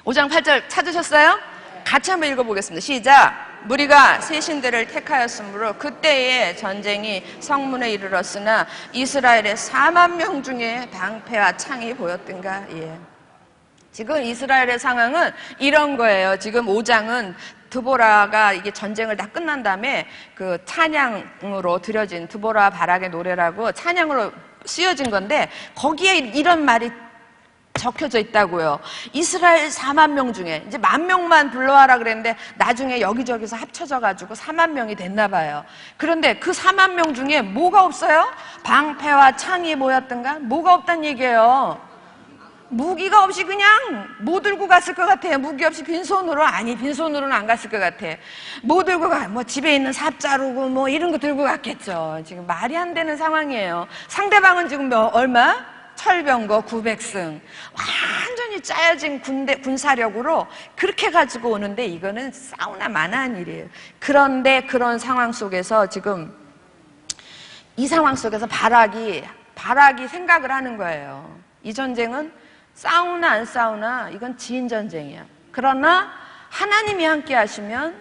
5장 8절 찾으셨어요? 같이 한번 읽어보겠습니다. 시작! 무리가 새 신들을 택하였으므로 그때의 전쟁이 성문에 이르렀으나 이스라엘의 4만 명 중에 방패와 창이 보였던가? 예. 지금 이스라엘의 상황은 이런 거예요. 지금 5장은 드보라가 이게 전쟁을 다 끝난 다음에 그 찬양으로 드려진 드보라 바락의 노래라고 찬양으로 쓰여진 건데 거기에 이런 말이 적혀져 있다고요. 이스라엘 4만 명 중에 이제 10,000명만 불러와라 그랬는데 나중에 여기저기서 합쳐져 가지고 4만 명이 됐나 봐요. 그런데 그 4만 명 중에 뭐가 없어요? 방패와 창이 모였던가? 뭐가 없단 얘기예요. 무기가 없이 그냥 뭐 들고 갔을 것 같아요. 무기 없이 빈손으로? 아니, 빈손으로는 안 갔을 것 같아. 뭐 들고 가? 집에 있는 삽자루고 이런 거 들고 갔겠죠. 지금 말이 안 되는 상황이에요. 상대방은 지금 얼마? 철병거 900승. 완전히 짜여진 군사력으로 그렇게 가지고 오는데 이거는 싸우나 마나한 일이에요. 그런데 그런 상황 속에서 지금 이 상황 속에서 바락이 생각을 하는 거예요. 이 전쟁은 싸우나 안 싸우나 이건 지인 전쟁이야. 그러나 하나님이 함께 하시면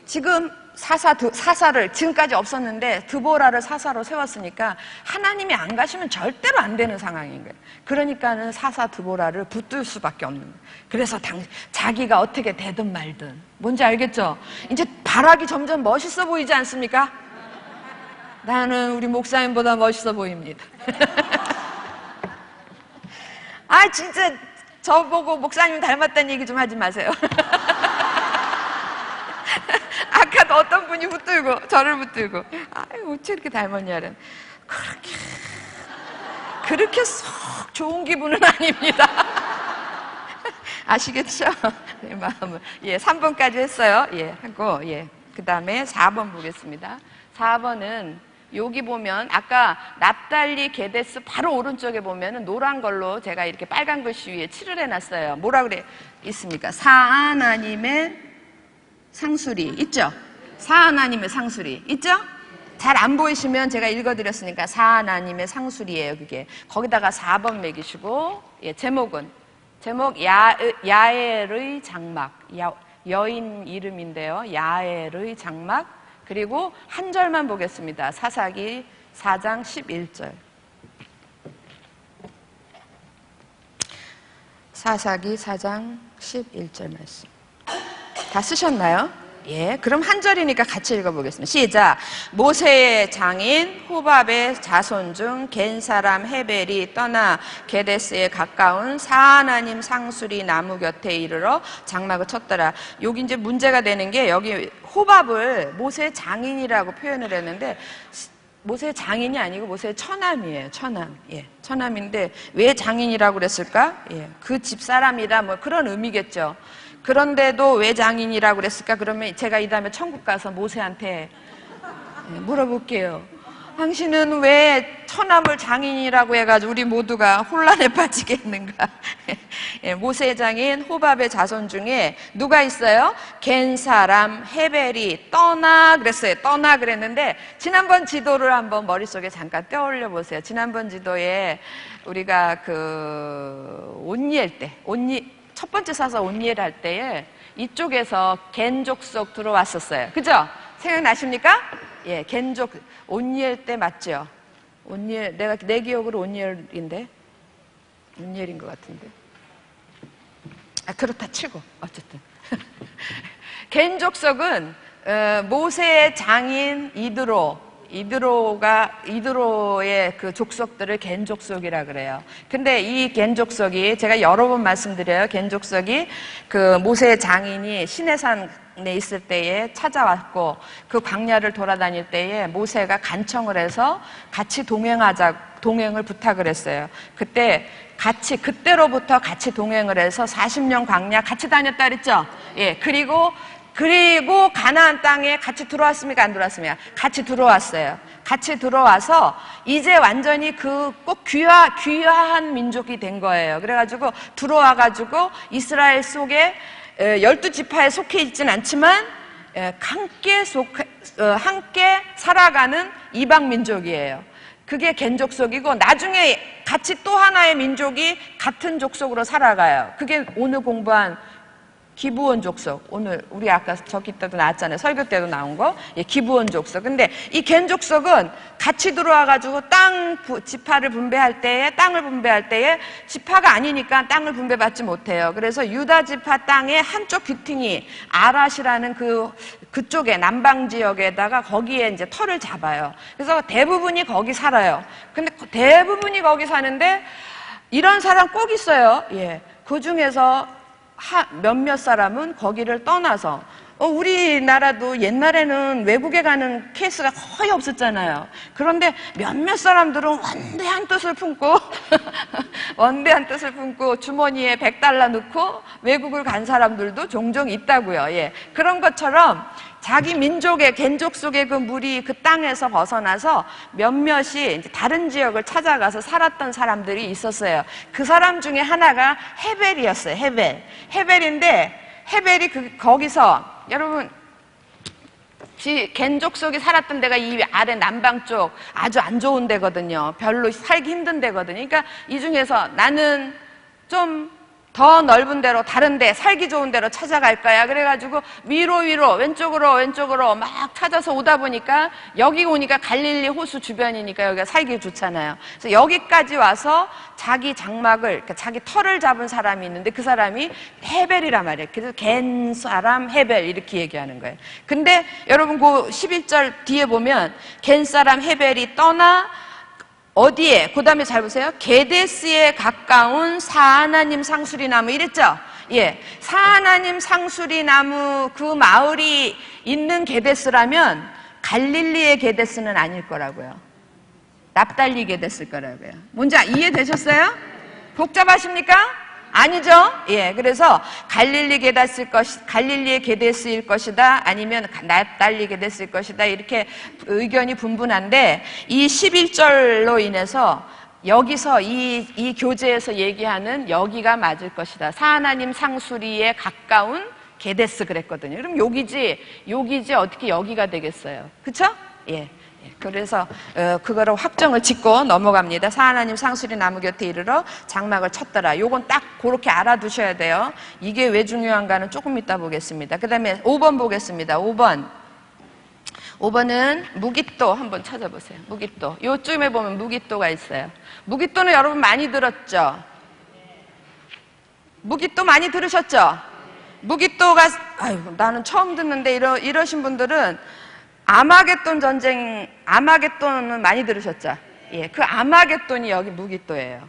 지금 사사를 지금까지 없었는데 드보라를 사사로 세웠으니까 하나님이 안 가시면 절대로 안 되는 상황인 거예요. 그러니까는 사사 드보라를 붙들 수밖에 없는 거예요. 그래서 자기가 어떻게 되든 말든 뭔지 알겠죠? 이제 바락이 점점 멋있어 보이지 않습니까? 나는 우리 목사님보다 멋있어 보입니다. 진짜 저보고 목사님 닮았다는 얘기 좀 하지 마세요. 아까도 어떤 분이 저를 붙들고 어째 이렇게 닮았냐는 그렇게 속 좋은 기분은 아닙니다. 아시겠죠? 내 마음을. 3번까지 했어요. 하고 그 다음에 4번 보겠습니다. 4번은 여기 보면 아까 납달리 게데스 바로 오른쪽에 보면은 노란 걸로 제가 이렇게 빨간 글씨 위에 칠을 해놨어요. 뭐라 그래 있습니까? 사하나님의 상수리 있죠? 사하나님의 상수리 있죠? 잘 안 보이시면 제가 읽어드렸으니까 사하나님의 상수리예요. 그게 거기다가 4번 매기시고 제목 야엘의 장막 여인 이름인데요. 야엘의 장막. 그리고 한 절만 보겠습니다. 사사기 4장 11절. 사사기 4장 11절 말씀. 다 쓰셨나요? 그럼 한 절이니까 같이 읽어보겠습니다. 시작. 모세의 장인 호밥의 자손 중 겐 사람 헤벨이 떠나 게데스에 가까운 사하나님 상수리 나무 곁에 이르러 장막을 쳤더라. 여기 이제 문제가 되는 게 여기 호밥을 모세의 장인이라고 표현을 했는데 모세의 장인이 아니고 모세의 처남이에요. 처남. 예. 처남인데 왜 장인이라고 그랬을까? 예. 그 집 사람이다 뭐 그런 의미겠죠. 그런데도 왜 장인이라고 그랬을까? 그러면 제가 이 다음에 천국 가서 모세한테 물어볼게요. 당신은 왜 처남을 장인이라고 해가지고 우리 모두가 혼란에 빠지게 했는가? 예, 모세의 장인 호밥의 자손 중에 누가 있어요? 겐 사람 헤벨이 떠나 그랬어요. 떠나 그랬는데 지난번 지도를 한번 머릿속에 잠깐 떠올려 보세요. 지난번 지도에 우리가 온니엘 때 첫 번째 사서 온니엘 할 때에 이쪽에서 겐 족속 들어왔었어요. 그죠? 생각나십니까? 예, 겐족 온니엘 때 맞죠? 온니엘 내 기억으로 온니엘인 것 같은데. 그렇다 치고 어쨌든 겐족속은 모세의 장인 이드로의 그 족속들을 겐족속이라 그래요. 근데 이 겐족속이 제가 여러 번 말씀드려요. 겐족속이 그 모세의 장인이 시내산에 있을 때에 찾아왔고 그 광야를 돌아다닐 때에 모세가 간청을 해서 같이 동행을 부탁을 했어요. 그때로부터 같이 동행을 해서 40년 광야 같이 다녔다 그랬죠? 예. 그리고 가나안 땅에 같이 들어왔습니까? 안 들어왔습니까? 같이 들어왔어요. 같이 들어와서 이제 완전히 꼭 귀화한 민족이 된 거예요. 그래가지고 들어와가지고 이스라엘 속에 12지파에 속해 있진 않지만 함께 살아가는 이방 민족이에요. 그게 겐족속이고 나중에 같이 또 하나의 민족이 같은 족속으로 살아가요. 그게 오늘 공부한 기브온 족속. 오늘 우리 아까 저기 때도 나왔잖아요. 설교 때도 나온 거. 예, 기브온 족속. 근데 이 겐 족속은 같이 들어와가지고 지파를 분배할 때에 지파가 아니니까 땅을 분배받지 못해요. 그래서 유다 지파 땅의 한쪽 귀퉁이 아랏이라는 그쪽에 남방 지역에다가 거기에 이제 터를 잡아요. 그래서 대부분이 거기 살아요. 근데 대부분이 거기 사는데 이런 사람 꼭 있어요. 예. 그 중에서 몇몇 사람은 거기를 떠나서 우리나라도 옛날에는 외국에 가는 케이스가 거의 없었잖아요. 그런데 몇몇 사람들은 원대한 뜻을 품고 주머니에 $100 넣고 외국을 간 사람들도 종종 있다고요. 예. 그런 것처럼 자기 민족의 겐족 속의 그 무리 그 땅에서 벗어나서 몇몇이 이제 다른 지역을 찾아가서 살았던 사람들이 있었어요. 그 사람 중에 하나가 헤벨이었어요. 헤벨인데 헤벨이 거기서 여러분 겐족 속에 살았던 데가 이 아래 남방 쪽 아주 안 좋은 데거든요. 별로 살기 힘든 데거든요. 그러니까 이 중에서 나는 좀 더 넓은 데로 다른 데 살기 좋은 데로 찾아갈 거야. 그래가지고 위로 왼쪽으로 막 찾아서 오다 보니까 여기 오니까 갈릴리 호수 주변이니까 여기가 살기 좋잖아요. 그래서 여기까지 와서 자기 장막을 그러니까 자기 털을 잡은 사람이 있는데 그 사람이 헤벨이란 말이에요. 그래서 겐 사람 헤벨 이렇게 얘기하는 거예요. 근데 여러분 그 11절 뒤에 보면 겐 사람 헤벨이 떠나 어디에? 그 다음에 잘 보세요. 게데스에 가까운 사하나님 상수리 나무 이랬죠? 예. 사하나님 상수리 나무 그 마을이 있는 게데스라면 갈릴리의 게데스는 아닐 거라고요. 납달리 게데스일 거라고요. 뭔지 이해되셨어요? 복잡하십니까? 아니죠? 예. 그래서 갈릴리의 게데스일 것이다. 아니면 납달리 게데스일 것이다. 이렇게 의견이 분분한데 이 11절로 인해서 여기서 이 교재에서 얘기하는 여기가 맞을 것이다. 사하나님 상수리에 가까운 게데스 그랬거든요. 그럼 여기지 어떻게 여기가 되겠어요? 그쵸? 예. 그래서 그거를 확정을 짓고 넘어갑니다. 사하나님 상수리 나무 곁에 이르러 장막을 쳤더라. 요건 딱 그렇게 알아두셔야 돼요. 이게 왜 중요한가는 조금 이따 보겠습니다. 그 다음에 5번 보겠습니다. 5번은 무깃도 한번 찾아보세요. 무깃도. 요쯤에 보면 무깃도가 있어요. 무깃도는 여러분 많이 들었죠? 무깃도 많이 들으셨죠? 무깃도가 나는 처음 듣는데 이러신 분들은 아마겟돈은 많이 들으셨죠? 예, 그 아마겟돈이 여기 무깃도예요.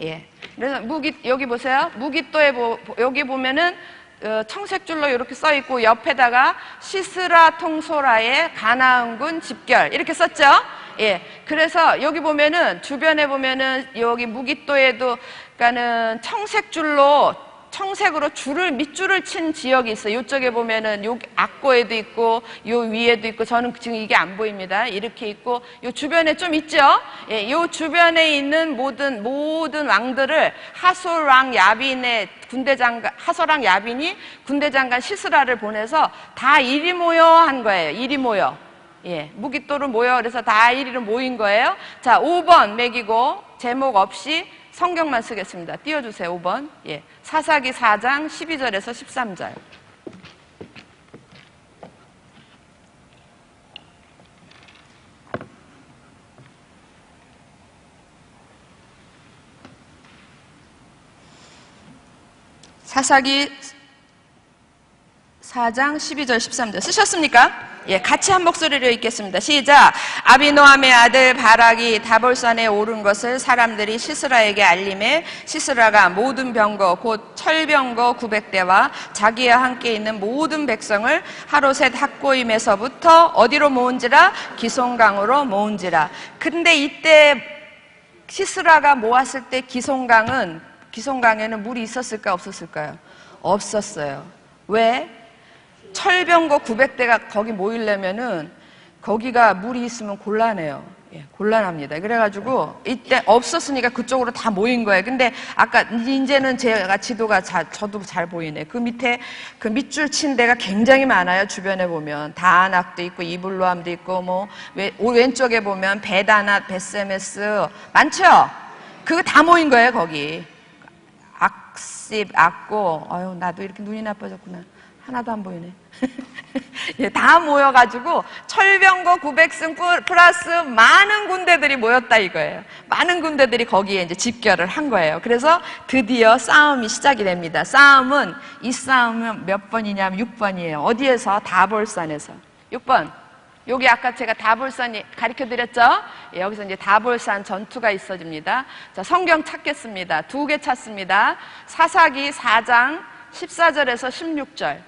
예. 그래서 여기 보세요. 무깃도에 여기 보면은 청색줄로 이렇게 써 있고 옆에다가 시스라 통소라의 가나안군 집결 이렇게 썼죠? 예. 그래서 여기 보면은 주변에 보면은 여기 무기또에도 그러니까는 청색으로 밑줄을 친 지역이 있어요. 이쪽에 보면은 요 악고에도 있고 요 위에도 있고 저는 지금 이게 안 보입니다. 이렇게 있고 요 주변에 좀 있죠. 예, 요 주변에 있는 모든 왕들을 하솔왕 야빈이 군대 장관 시스라를 보내서 다 이리 모여 한 거예요. 이리 모여. 예, 무기또로 모여. 그래서 다 이리로 모인 거예요. 자, 5번 매기고 제목 없이 성경만 쓰겠습니다. 띄워주세요. 5번. 예. 사사기 4장 12절에서 13절. 사사기 4장 12절 13절 쓰셨습니까? 예, 같이 한 목소리로 읽겠습니다. 시작. 아비노함의 아들 바락이 다볼산에 오른 것을 사람들이 시스라에게 알림해 시스라가 모든 병거 곧 철병거 900대와 자기와 함께 있는 모든 백성을 하로셋 학고임에서부터 어디로 모은지라? 기송강으로 모은지라. 근데 이때 시스라가 모았을 때 기송강에는 물이 있었을까 없었을까요? 없었어요. 왜? 철병거 900대가 거기 모이려면은 거기가 물이 있으면 곤란해요. 예, 곤란합니다. 그래가지고 이때 없었으니까 그쪽으로 다 모인 거예요. 근데 아까 이제는 제가 지도가 저도 잘 보이네. 그 밑에 그 밑줄 친 데가 굉장히 많아요. 주변에 보면 다아낙도 있고 이블로함도 있고 뭐 왼쪽에 보면 베다낫, 베세메스 많죠. 그거 다 모인 거예요. 거기 악십, 악고. 아유 나도 이렇게 눈이 나빠졌구나. 하나도 안 보이네. 예, 다 모여가지고 철병거 900승 플러스 많은 군대들이 모였다 이거예요. 많은 군대들이 거기에 이제 집결을 한 거예요. 그래서 드디어 싸움이 시작이 됩니다. 이 싸움은 몇 번이냐면 6번이에요. 어디에서? 다볼산에서. 6번. 여기 아까 제가 다볼산 가르쳐 드렸죠? 예, 여기서 이제 다볼산 전투가 있어집니다. 자, 성경 찾겠습니다. 2개 찾습니다. 사사기 4장 14절에서 16절.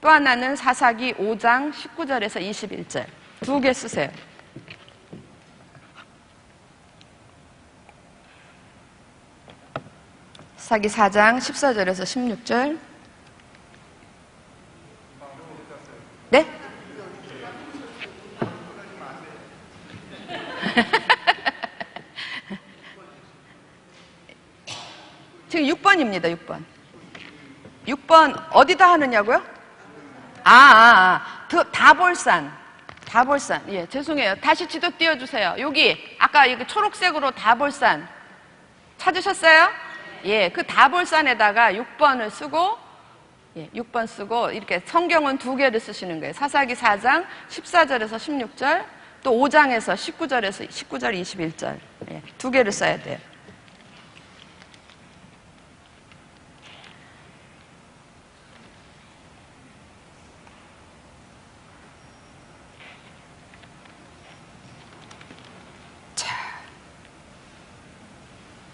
또 하나는 사사기 5장 19절에서 21절. 2개 쓰세요. 사사기 4장 14절에서 16절. 네? 지금 6번입니다. 6번 어디다 하느냐고요? 다볼산. 예, 죄송해요. 다시 지도 띄워주세요. 여기 아까 이거 초록색으로 다볼산 찾으셨어요? 예, 그 다볼산에다가 6번을 쓰고, 예, 6번 쓰고 이렇게 성경은 2개를 쓰시는 거예요. 사사기 4장 14절에서 16절, 또 5장에서 19절 21절. 예, 2개를 써야 돼요.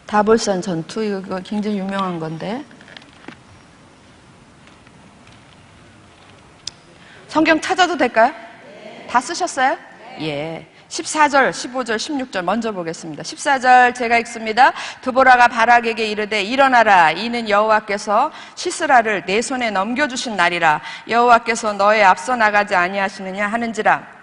다볼산 전투, 이거 굉장히 유명한 건데. 성경 찾아도 될까요? 다 쓰셨어요? 예. 14절, 15절, 16절 먼저 보겠습니다. 14절 제가 읽습니다. 드보라가 바락에게 이르되 일어나라. 이는 여호와께서 시스라를 내 손에 넘겨주신 날이라. 여호와께서 너의 앞서 나가지 아니하시느냐 하는지라.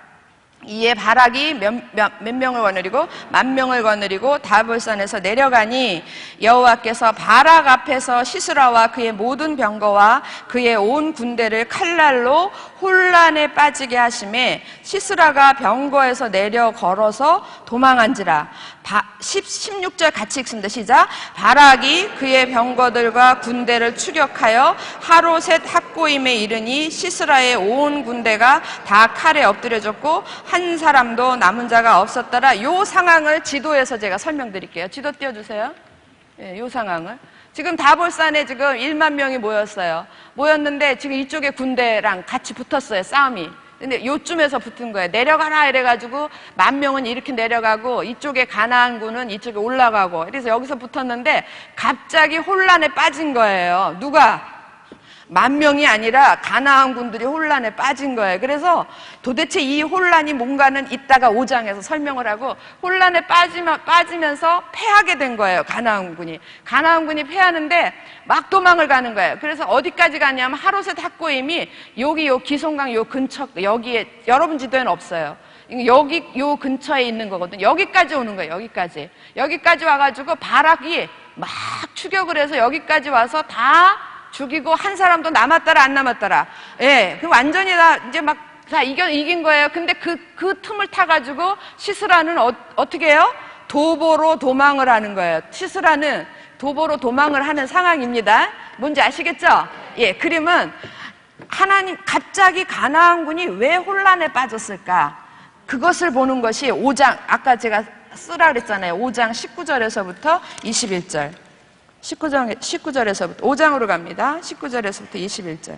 이에 바락이 몇 명을 거느리고 10,000명을 거느리고 다볼산에서 내려가니 여호와께서 바락 앞에서 시스라와 그의 모든 병거와 그의 온 군대를 칼날로 혼란에 빠지게 하심에 시스라가 병거에서 내려 걸어서 도망한지라. 16절 같이 읽습니다. 시작. 바락이 그의 병거들과 군대를 추격하여 하로셋 학고임에 이르니 시스라의 온 군대가 다 칼에 엎드려졌고 한 사람도 남은 자가 없었더라. 요 상황을 지도에서 제가 설명드릴게요. 지도 띄워주세요. 예, 요 상황을. 지금 다볼산에 지금 10,000명이 모였어요. 모였는데 지금 이쪽에 군대랑 같이 붙었어요. 싸움이. 근데 요쯤에서 붙은 거예요. 내려가라 이래가지고 10,000명은 이렇게 내려가고 이쪽에 가나안군은 이쪽에 올라가고 그래서 여기서 붙었는데 갑자기 혼란에 빠진 거예요. 누가? 만 명이 아니라 가나안 군들이 혼란에 빠진 거예요. 그래서 도대체 이 혼란이 뭔가는 이따가 5장에서 설명을 하고 혼란에 빠지면서 패하게 된 거예요. 가나안 군이. 가나안 군이 패하는데 막 도망을 가는 거예요. 그래서 어디까지 가냐면 하롯의 탁고임이 여기 요 기송강 요 근처 여기에 여러분 지도에는 없어요. 여기 요 근처에 있는 거거든요. 여기까지 오는 거예요. 여기까지 와가지고 바락이 막 추격을 해서 여기까지 와서 다 죽이고 한 사람도 남았더라 안 남았더라. 예, 그 완전히 다 이제 막 다 이긴 거예요. 근데 그 틈을 타가지고 시스라는 어떻게 해요? 도보로 도망을 하는 거예요. 시스라는 도보로 도망을 하는 상황입니다. 뭔지 아시겠죠? 예, 그림은 하나님 갑자기 가나안군이 왜 혼란에 빠졌을까? 그것을 보는 것이 5장 아까 제가 쓰라 그랬잖아요. 5장 19절에서부터 21절. 19절에서부터 5장으로 갑니다. 19절에서부터 21절.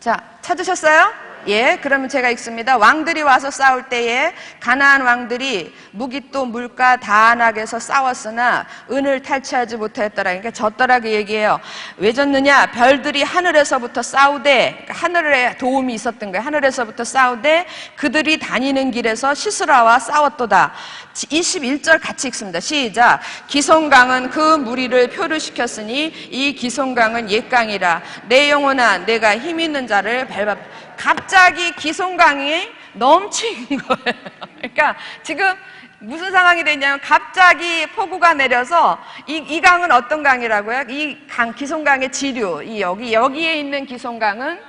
자, 찾으셨어요? 예, 그러면 제가 읽습니다. 왕들이 와서 싸울 때에 가나안 왕들이 무깃도 물가 다안악에서 싸웠으나 은을 탈취하지 못하였더라. 그러니까 졌더라 그 얘기예요. 왜 졌느냐? 별들이 하늘에서부터 싸우되, 그러니까 하늘에 도움이 있었던 거예요. 하늘에서부터 싸우되 그들이 다니는 길에서 시스라와 싸웠도다. 21절 같이 읽습니다. 시작. 기송강은 그 무리를 표류시켰으니 이 기송강은 옛강이라. 내 영혼아 내가 힘 있는 자를 밟아. 갑자기 기송강이 넘친 거예요. 그러니까 지금 무슨 상황이 됐냐면 갑자기 폭우가 내려서 이 강은 어떤 강이라고요? 이 강, 기송강의 지류, 여기에 있는 기송강은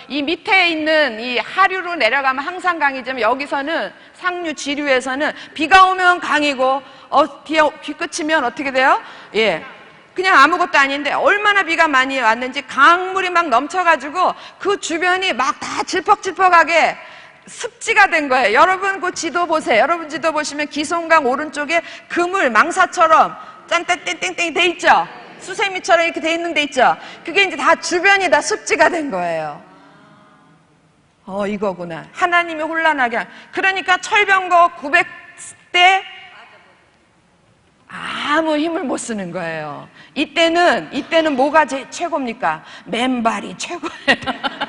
이 밑에 있는 이 하류로 내려가면 항상 강이지만 여기서는 상류 지류에서는 비가 오면 강이고 비 끝이면 어떻게 돼요? 예. 그냥 아무것도 아닌데 얼마나 비가 많이 왔는지 강물이 막 넘쳐가지고 그 주변이 막 다 질퍽질퍽하게 습지가 된 거예요. 여러분 그 지도 보세요. 여러분 지도 보시면 기송강 오른쪽에 그물 망사처럼 짠땡땡땡 돼 있죠? 수세미처럼 이렇게 돼 있는 데 있죠? 그게 이제 다 주변이 다 습지가 된 거예요. 이거구나. 하나님이 혼란하게. 그러니까 철병거 900대 아무 힘을 못 쓰는 거예요. 이때는 뭐가 최고입니까? 맨발이 최고예요.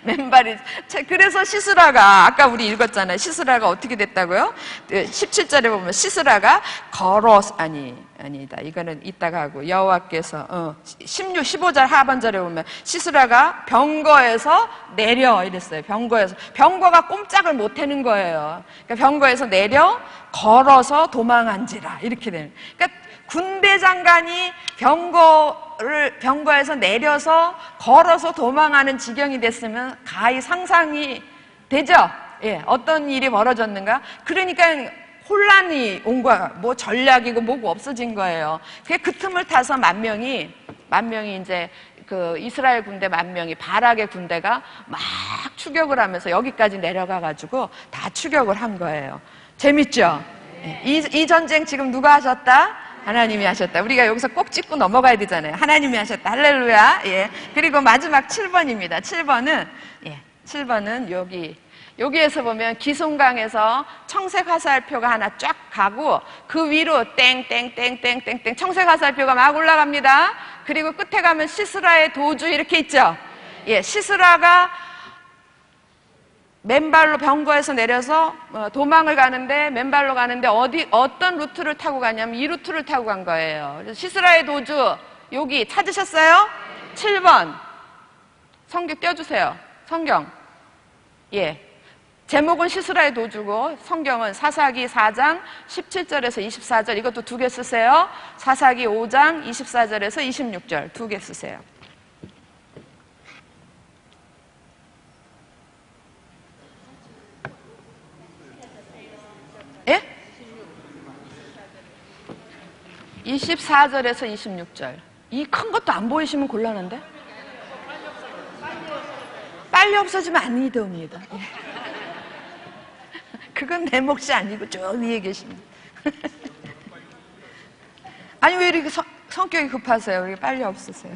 맨발이. 그래서 시스라가, 아까 우리 읽었잖아요. 시스라가 어떻게 됐다고요? 17절에 보면 시스라가 아니다. 이거는 이따가 하고, 여호와께서, 15절 하반절에 보면 시스라가 병거에서 내려 이랬어요. 병거가 꼼짝을 못 하는 거예요. 그러니까 병거에서 내려 걸어서 도망한지라. 이렇게 되는. 그러니까 군대 장관이 병거에서 내려서 걸어서 도망하는 지경이 됐으면 가히 상상이 되죠? 예, 어떤 일이 벌어졌는가? 그러니까 혼란이 온 거야. 뭐 전략이고 뭐고 없어진 거예요. 그 틈을 타서 만 명이 이제 그 이스라엘 군대 10,000명이 바락의 군대가 막 추격을 하면서 여기까지 내려가가지고 다 추격을 한 거예요. 재밌죠? 예, 이 전쟁 지금 누가 하셨다? 하나님이 하셨다. 우리가 여기서 꼭 짚고 넘어가야 되잖아요. 하나님이 하셨다. 할렐루야. 예. 그리고 마지막 7번입니다. 7번은 여기에서 보면 기송강에서 청색 화살표가 하나 쫙 가고 그 위로 땡땡땡땡땡땡 청색 화살표가 막 올라갑니다. 그리고 끝에 가면 시스라의 도주 이렇게 있죠. 예, 시스라가 맨발로 병거에서 내려서 도망을 가는데 맨발로 가는데 어떤 루트를 타고 가냐면 이 루트를 타고 간 거예요. 그래서 시스라의 도주 여기 찾으셨어요? 7번 성경 띄워주세요. 성경. 예. 제목은 시스라의 도주고 성경은 사사기 4장 17절에서 24절 이것도 2개 쓰세요. 사사기 5장 24절에서 26절 2개 쓰세요. 예? 24절에서 26절. 이 큰 것도 안 보이시면 곤란한데? 빨리 없어지면 안 이동입니다. 예. 그건 내 몫이 아니고 저 위에 계십니다. 아니 왜 이렇게 성격이 급하세요? 왜 이렇게 빨리 없으세요?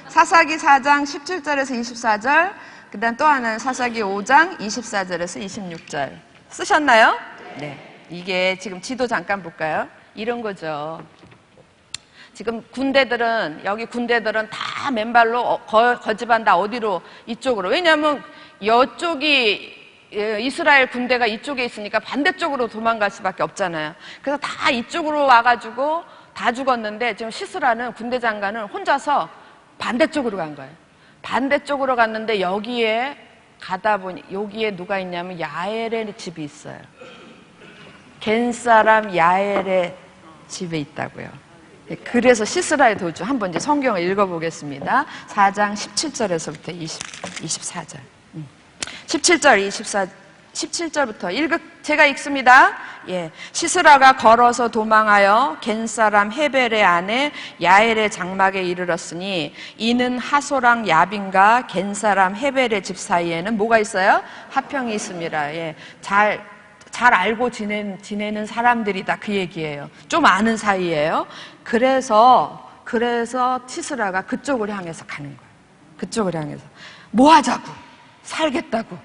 사사기 4장 17절에서 24절 그 다음 또 하나는 사사기 5장 24절에서 26절 쓰셨나요? 네. 이게 지금 지도 잠깐 볼까요? 이런 거죠. 지금 군대들은, 여기 군대들은 다 맨발로 거집한다. 어디로? 이쪽으로. 왜냐하면 이쪽이, 이스라엘 군대가 이쪽에 있으니까 반대쪽으로 도망갈 수밖에 없잖아요. 그래서 다 이쪽으로 와가지고 다 죽었는데 지금 시스라는 군대 장관은 혼자서 반대쪽으로 간 거예요. 반대쪽으로 갔는데 여기에 가다 보니 여기에 누가 있냐면 야엘의 집이 있어요. 겐 사람 야엘의 집에 있다고요. 그래서 시스라의 도주. 한번 이제 성경을 읽어보겠습니다. 4장 17절에서부터 24절. 17절, 17절부터 제가 읽습니다. 예. 시스라가 걸어서 도망하여 겐 사람 헤벨의 아내 야엘의 장막에 이르렀으니 이는 하소랑 야빈과 겐 사람 헤벨의 집 사이에는 뭐가 있어요? 화평이 있습니다. 예. 잘 알고 지내는 사람들이다. 그 얘기예요. 좀 아는 사이예요. 그래서 시스라가 그쪽을 향해서 가는 거예요. 그쪽을 향해서. 뭐 하자고? 살겠다고.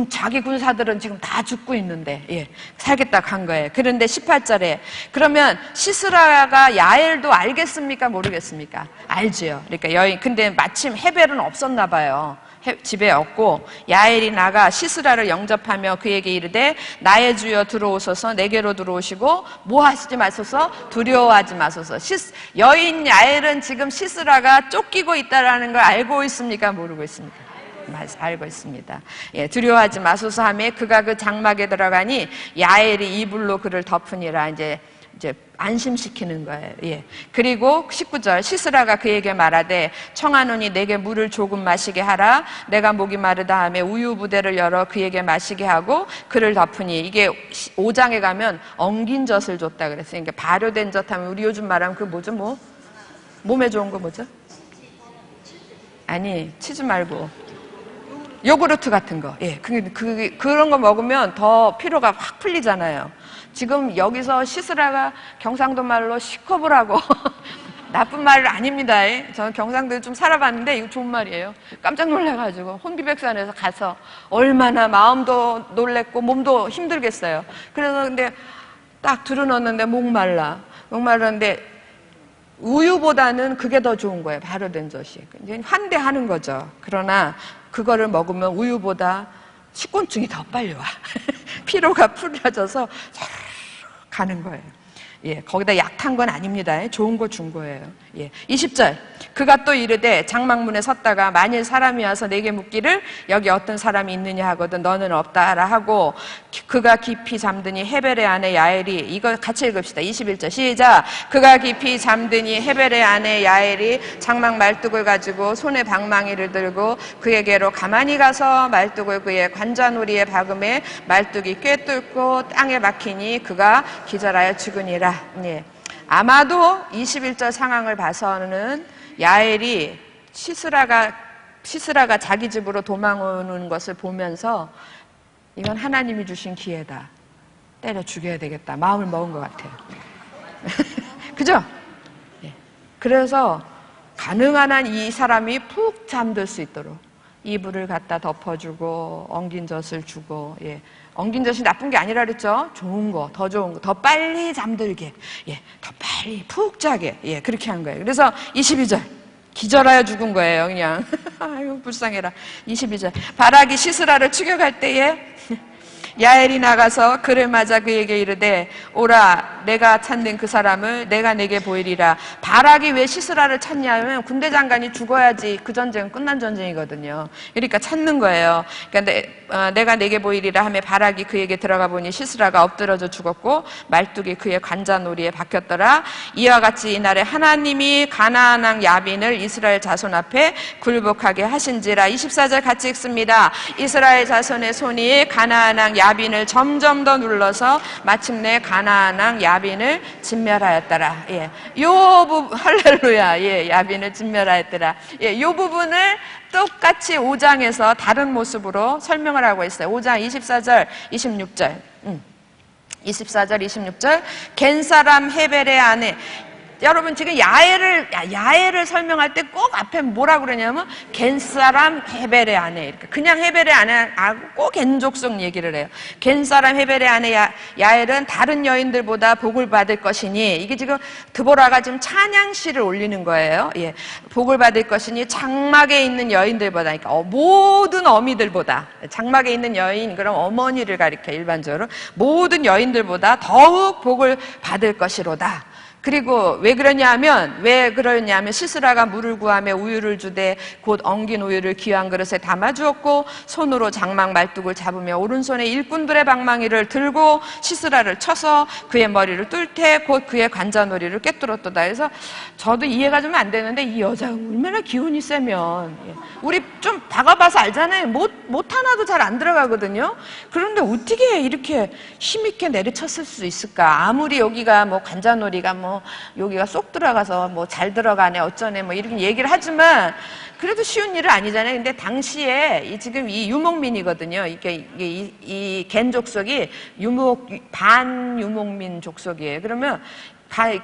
자기 군사들은 지금 다 죽고 있는데, 예, 살겠다고 한 거예요. 그런데 18절에, 그러면 시스라가 야엘도 알겠습니까? 모르겠습니까? 알지요. 그러니까 근데 마침 헤벨은 없었나 봐요. 집에 없고, 야엘이 나가 시스라를 영접하며 그에게 이르되, 나의 주여 들어오소서, 내게로 들어오시고, 뭐 하시지 마소서, 두려워하지 마소서. 여인 야엘은 지금 시스라가 쫓기고 있다는 걸 알고 있습니까? 모르고 있습니까? 알고 있습니다. 예, 두려워하지 마소서 하며 그가 그 장막에 들어가니 야엘이 이불로 그를 덮으니라. 이제 안심시키는 거예요. 예. 그리고 19절, 시스라가 그에게 말하되 청하노니 내게 물을 조금 마시게 하라. 내가 목이 마르다 하며 우유 부대를 열어 그에게 마시게 하고 그를 덮으니, 이게 5장에 가면 엉긴 젖을 줬다 그랬어요. 그러니까 발효된 젖 하면 우리 요즘 말하면 그 뭐죠? 몸에 좋은 거 뭐죠? 아니, 치즈 말고 요구르트 같은 거. 예. 그런 거 먹으면 더 피로가 확 풀리잖아요. 지금 여기서 시스라가 경상도 말로 시커브라고 나쁜 말 아닙니다. 저는 경상도에 좀 살아봤는데 이거 좋은 말이에요. 깜짝 놀라가지고 혼비백산에서 가서 얼마나 마음도 놀랬고 몸도 힘들겠어요. 그래서 근데 딱 들어넣었는데 목말랐는데 우유보다는 그게 더 좋은 거예요. 발효된 젖이. 이제 환대하는 거죠. 그러나 그거를 먹으면 우유보다 식곤증이 더 빨리 와. 피로가 풀려져서 가는 거예요. 예, 거기다 약 탄 건 아닙니다. 좋은 거 준 거예요. 예, 20절. 그가 또 이르되 장막문에 섰다가 만일 사람이 와서 내게 묻기를 여기 어떤 사람이 있느냐 하거든 너는 없다라 하고, 그가 깊이 잠드니 헤벨의 아내 야엘이, 이거 같이 읽읍시다. 21절 시작. 그가 깊이 잠드니 헤벨의 아내 야엘이 장막 말뚝을 가지고 손에 방망이를 들고 그에게로 가만히 가서 말뚝을 그의 관자놀이에 박음에 말뚝이 꿰뚫고 땅에 박히니 그가 기절하여 죽으니라. 예. 아마도 21절 상황을 봐서는 야엘이 시스라가 자기 집으로 도망오는 것을 보면서 이건 하나님이 주신 기회다. 때려 죽여야 되겠다. 마음을 먹은 것 같아요. 그죠? 예. 그래서 가능한 한 이 사람이 푹 잠들 수 있도록 이불을 갖다 덮어주고 엉긴 젖을 주고, 예. 엉긴 젖이 나쁜 게 아니라 그랬죠? 좋은 거, 더 좋은 거, 더 빨리 잠들게, 예, 더 빨리 푹 자게, 예, 그렇게 한 거예요. 그래서 22절, 기절하여 죽은 거예요, 그냥. 아유, 불쌍해라. 22절, 바락이 시스라를 추격할 때에 야엘이 나가서 그를 맞아 그에게 이르되 오라, 내가 찾는 그 사람을 내가 내게 보이리라. 바락이 왜 시스라를 찾냐면 군대 장관이 죽어야지 그 전쟁은 끝난 전쟁이거든요. 그러니까 찾는 거예요. 그러니까 내가 내게 보이리라 하며 바락이 그에게 들어가 보니 시스라가 엎드러져 죽었고 말뚝이 그의 관자놀이에 박혔더라. 이와 같이 이날에 하나님이 가나안 왕 야빈을 이스라엘 자손 앞에 굴복하게 하신지라. 24절 같이 읽습니다. 이스라엘 자손의 손이 가나안 왕 야빈을 점점 더 눌러서 마침내 가나안 왕 야빈을 진멸하였더라. 예, 요 부분 할렐루야. 예, 야빈을 진멸하였더라. 예, 요 부분을 똑같이 5장에서 다른 모습으로 설명을 하고 있어요. 5장 24절, 26절. 24절, 26절. 겐 사람 헤벨의 아내 여러분 지금 야훼를 설명할 때 꼭 앞에 뭐라 그러냐면 겐사람 헤벨의 아내, 이렇게 그냥 헤벨의 아내 하고 꼭 겐족속 얘기를 해요. 겐사람 헤벨의 아내 야엘은 다른 여인들보다 복을 받을 것이니, 이게 지금 드보라가 지금 찬양시를 올리는 거예요. 예, 복을 받을 것이니 장막에 있는 여인들보다, 그러니까 모든 어미들보다, 장막에 있는 여인 그럼 어머니를 가리켜 일반적으로 모든 여인들보다 더욱 복을 받을 것이로다. 그리고 왜 그러냐면 시스라가 물을 구하며 우유를 주되 곧 엉긴 우유를 귀한 그릇에 담아주었고 손으로 장막 말뚝을 잡으며 오른손에 일꾼들의 방망이를 들고 시스라를 쳐서 그의 머리를 뚫되 곧 그의 관자놀이를 꿰뚫었도다. 그래서 저도 이해가 좀 안 되는데 이 여자가 얼마나 기운이 세면, 우리 좀 박아봐서 알잖아요. 못 하나도 잘 안 들어가거든요. 그런데 어떻게 이렇게 힘있게 내리쳤을 수 있을까? 아무리 여기가 뭐 관자놀이가 뭐 여기가 쏙 들어가서 뭐 잘 들어가네 어쩌네 뭐 이렇게 얘기를 하지만 그래도 쉬운 일은 아니잖아요. 근데 당시에 지금 이 유목민이거든요. 이 겐 족속이 반유목민 족속이에요. 그러면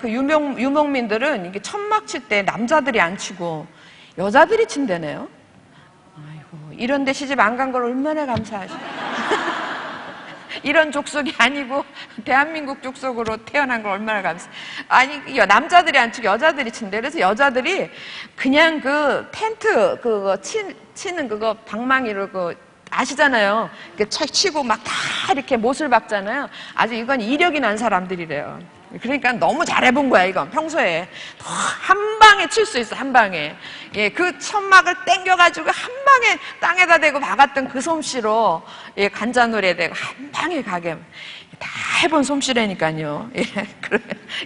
그 유목민들은 이게 천막 칠 때 남자들이 안 치고 여자들이 친다네요. 아이고, 이런데 시집 안 간 걸 얼마나 감사하시죠. 이런 족속이 아니고 대한민국 족속으로 태어난 걸 얼마나 감사해. 아니, 남자들이 안 치고 여자들이 친대. 그래서 여자들이 그냥 그 텐트 그거 치는 그거 방망이로 아시잖아요. 치고 막 다 이렇게 못을 박잖아요. 아주 이건 이력이 난 사람들이래요. 그러니까 너무 잘해본 거야, 이건. 평소에. 한 방에 칠 수 있어, 한 방에. 예, 그 천막을 땡겨가지고 한 방에 땅에다 대고 박았던 그 솜씨로, 예, 간자놀이에 대고 한 방에 가게. 다 해본 솜씨라니까요. 예,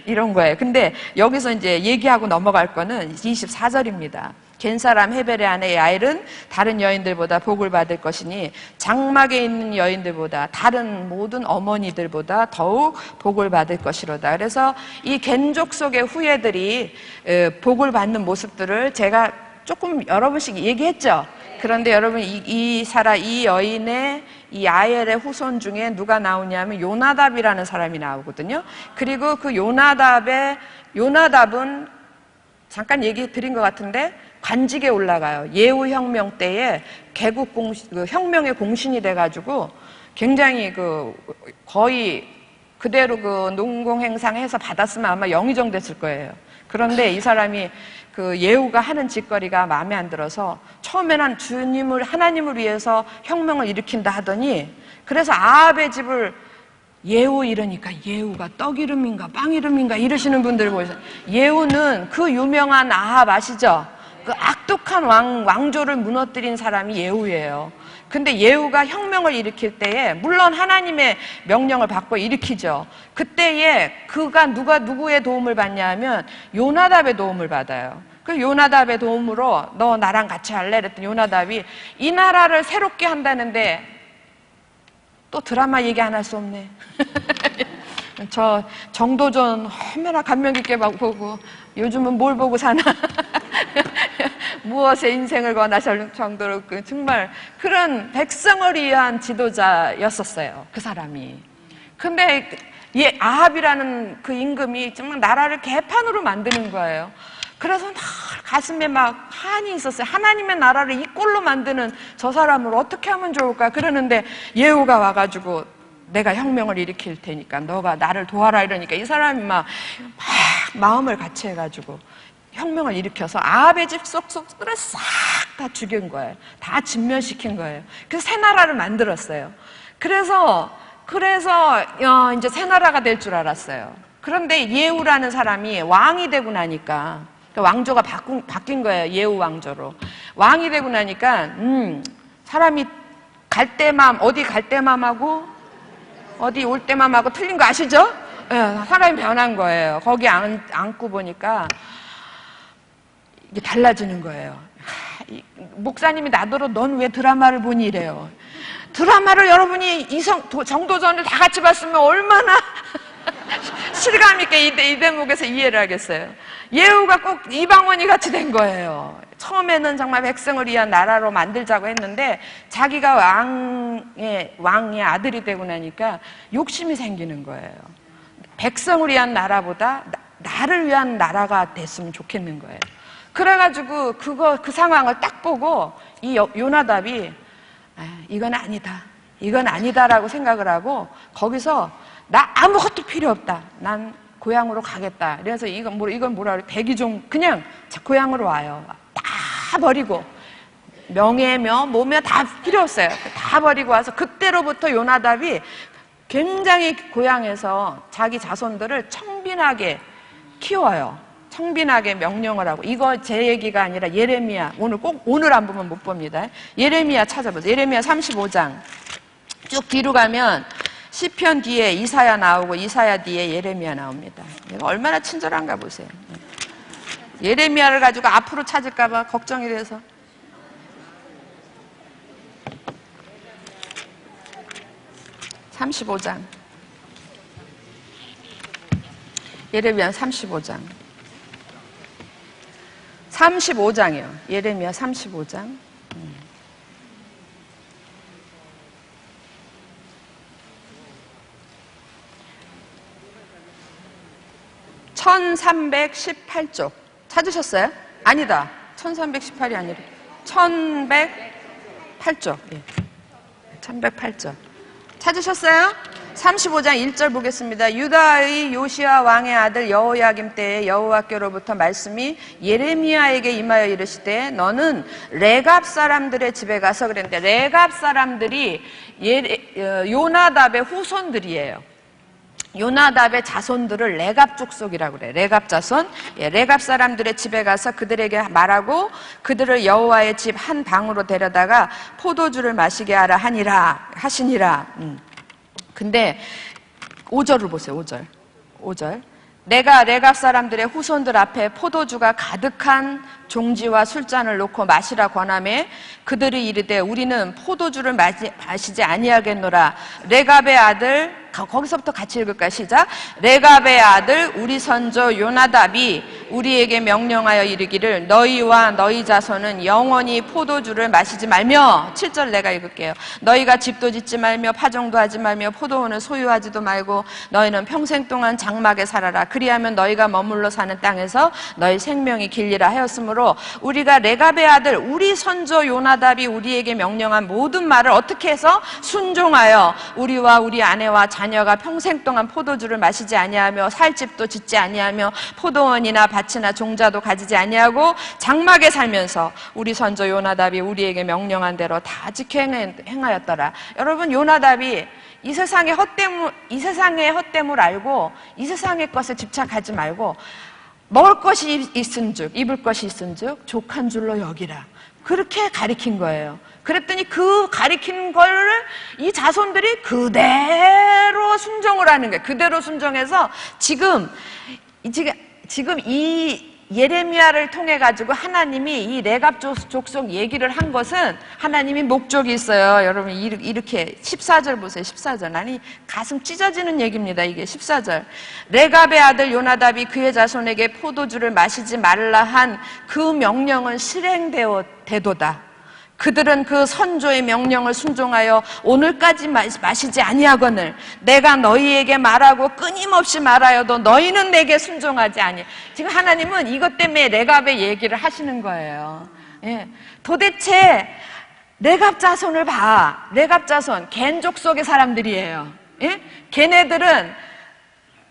이런 거예요. 근데 여기서 이제 얘기하고 넘어갈 거는 24절입니다. 겐사람 헤벨의 아내 야엘은 다른 여인들보다 복을 받을 것이니 장막에 있는 여인들보다 다른 모든 어머니들보다 더욱 복을 받을 것이로다. 그래서 이 겐족 속의 후예들이 복을 받는 모습들을 제가 조금 여러 번씩 얘기했죠. 그런데 여러분 이 여인의 이 야엘의 후손 중에 누가 나오냐면 요나답이라는 사람이 나오거든요. 그리고 그 요나답은 잠깐 얘기 드린 것 같은데 관직에 올라가요. 예후 혁명 때에 개국 혁명의 공신이 돼가지고 굉장히 거의 그대로 농공 행상해서 받았으면 아마 영의정 됐을 거예요. 그런데 이 사람이 예후가 하는 짓거리가 마음에 안 들어서 처음에는 하나님을 위해서 혁명을 일으킨다 하더니, 그래서 아합의 집을 예후 이러니까 예후가 떡 이름인가 빵 이름인가 이러시는 분들 보세요. 예후는 그 유명한 아합 아시죠? 그 악독한 왕조를 무너뜨린 사람이 예후예요. 근데 예후가 혁명을 일으킬 때에 물론 하나님의 명령을 받고 일으키죠. 그때에 그가 누구의 도움을 받냐 하면 요나답의 도움을 받아요. 그 요나답의 도움으로 너 나랑 같이 할래? 그랬더니 요나답이 이 나라를 새롭게 한다는데 또 드라마 얘기 안 할 수 없네. 저 정도전 얼마나 감명 깊게 보고 요즘은 뭘 보고 사나. 무엇에 인생을 권하실 정도로 정말 그런 백성을 위한 지도자였었어요. 그 사람이. 근데 아합이라는 그 임금이 정말 나라를 개판으로 만드는 거예요. 그래서 막 가슴에 막 한이 있었어요. 하나님의 나라를 이 꼴로 만드는 저 사람을 어떻게 하면 좋을까? 그러는데 예후가 와가지고 내가 혁명을 일으킬 테니까 너가 나를 도와라 이러니까 이 사람이 막 마음을 같이 해가지고 혁명을 일으켜서 아합의 집 속속들을 싹 다 죽인 거예요. 다 진멸시킨 거예요. 그래서 새 나라를 만들었어요. 그래서 이제 새 나라가 될 줄 알았어요. 그런데 예후라는 사람이 왕이 되고 나니까 왕조가 바뀐 거예요. 예후 왕조로. 왕이 되고 나니까 사람이 어디 갈 때맘하고 어디 올 때맘하고 틀린 거 아시죠? 네, 사람이 변한 거예요. 거기 앉고 보니까 이게 달라지는 거예요. 목사님이 나더러 넌 왜 드라마를 보니 이래요. 드라마를 여러분이 정도전을 다 같이 봤으면 얼마나 실감 있게 이 대목에서 이해를 하겠어요. 예후가 꼭 이방원이 같이 된 거예요. 처음에는 정말 백성을 위한 나라로 만들자고 했는데 자기가 왕의 아들이 되고 나니까 욕심이 생기는 거예요. 백성을 위한 나라보다 나를 위한 나라가 됐으면 좋겠는 거예요. 그래가지고 그 상황을 딱 보고 이 요나답이 이건 아니다. 이건 아니다라고 생각을 하고 거기서 나 아무것도 필요 없다. 난 고향으로 가겠다. 그래서 이건 뭐라 그래? 백의종 그냥 고향으로 와요. 다 버리고 명예며 뭐며 다 필요 없어요. 다 버리고 와서 그때로부터 요나답이 굉장히 고향에서 자기 자손들을 청빈하게 키워요. 청빈하게 명령을 하고. 이거 제 얘기가 아니라 예레미야. 오늘 안 보면 못 봅니다. 예레미야 찾아보세요. 예레미야 35장. 쭉 뒤로 가면 시편 뒤에 이사야 나오고 이사야 뒤에 예레미야 나옵니다. 이거 얼마나 친절한가 보세요. 예레미야를 가지고 앞으로 찾을까 봐 걱정이 돼서. (35장) 예레미야 35장 35장이요. 예레미야 35장 1318쪽 찾으셨어요? 아니다. 1318이 아니라 1108쪽. 예. 1108쪽. 찾으셨어요? 35장 1절 보겠습니다. 유다의 요시야 왕의 아들 여호야김 때에 여호와께로부터 말씀이 예레미야에게 임하여 이르시되 너는 레갑 사람들의 집에 가서 그랬는데 레갑 사람들이 요나답의 후손들이에요. 요나답의 자손들을 레갑 족속이라고 그래. 레갑 자손. 레갑 사람들의 집에 가서 그들에게 말하고 그들을 여호와의 집 한 방으로 데려다가 포도주를 마시게 하라 하시니라. 근데 5절을 보세요. 5절. 내가 레갑 사람들의 후손들 앞에 포도주가 가득한 종지와 술잔을 놓고 마시라 권하매 그들이 이르되 우리는 포도주를 마시지 아니하겠노라. 레갑의 아들 거기서부터 같이 읽을까요? 시작. 레갑의 아들 우리 선조 요나답이 우리에게 명령하여 이르기를 너희와 너희 자손은 영원히 포도주를 마시지 말며 7절 내가 읽을게요. 너희가 집도 짓지 말며 파종도 하지 말며 포도원을 소유하지도 말고 너희는 평생 동안 장막에 살아라. 그리하면 너희가 머물러 사는 땅에서 너희 생명이 길리라 하였으므로 우리가 레갑의 아들 우리 선조 요나답이 우리에게 명령한 모든 말을 어떻게 해서 순종하여 우리와 우리 아내와 자녀가 평생 동안 포도주를 마시지 아니하며 살 집도 짓지 아니하며 포도원이나 밭이나 종자도 가지지 아니하고 장막에 살면서 우리 선조 요나답이 우리에게 명령한 대로 다 지켜 행하였더라. 여러분 요나답이 이 세상의 헛됨을 알고 이 세상의 것에 집착하지 말고 먹을 것이 있은즉 입을 것이 있은즉 족한 줄로 여기라. 그렇게 가리킨 거예요. 그랬더니 그 가리킨 거를 이 자손들이 그대로 순종을 하는 거예요. 그대로 순종해서 지금 이 예레미야를 통해 가지고 하나님이 이 레갑 족속 얘기를 한 것은 하나님이 목적이 있어요. 여러분 이렇게 14절 보세요. 14절. 아니 가슴 찢어지는 얘기입니다. 이게 14절. 레갑의 아들 요나답이 그의 자손에게 포도주를 마시지 말라 한 그 명령은 실행되도다. 그들은 그 선조의 명령을 순종하여 오늘까지 마시지 아니하거늘 내가 너희에게 말하고 끊임없이 말하여도 너희는 내게 순종하지 아니. 지금 하나님은 이것 때문에 레갑의 얘기를 하시는 거예요. 예. 도대체 레갑 자손을 봐. 레갑 자손 겐족 속의 사람들이에요. 예? 걔네들은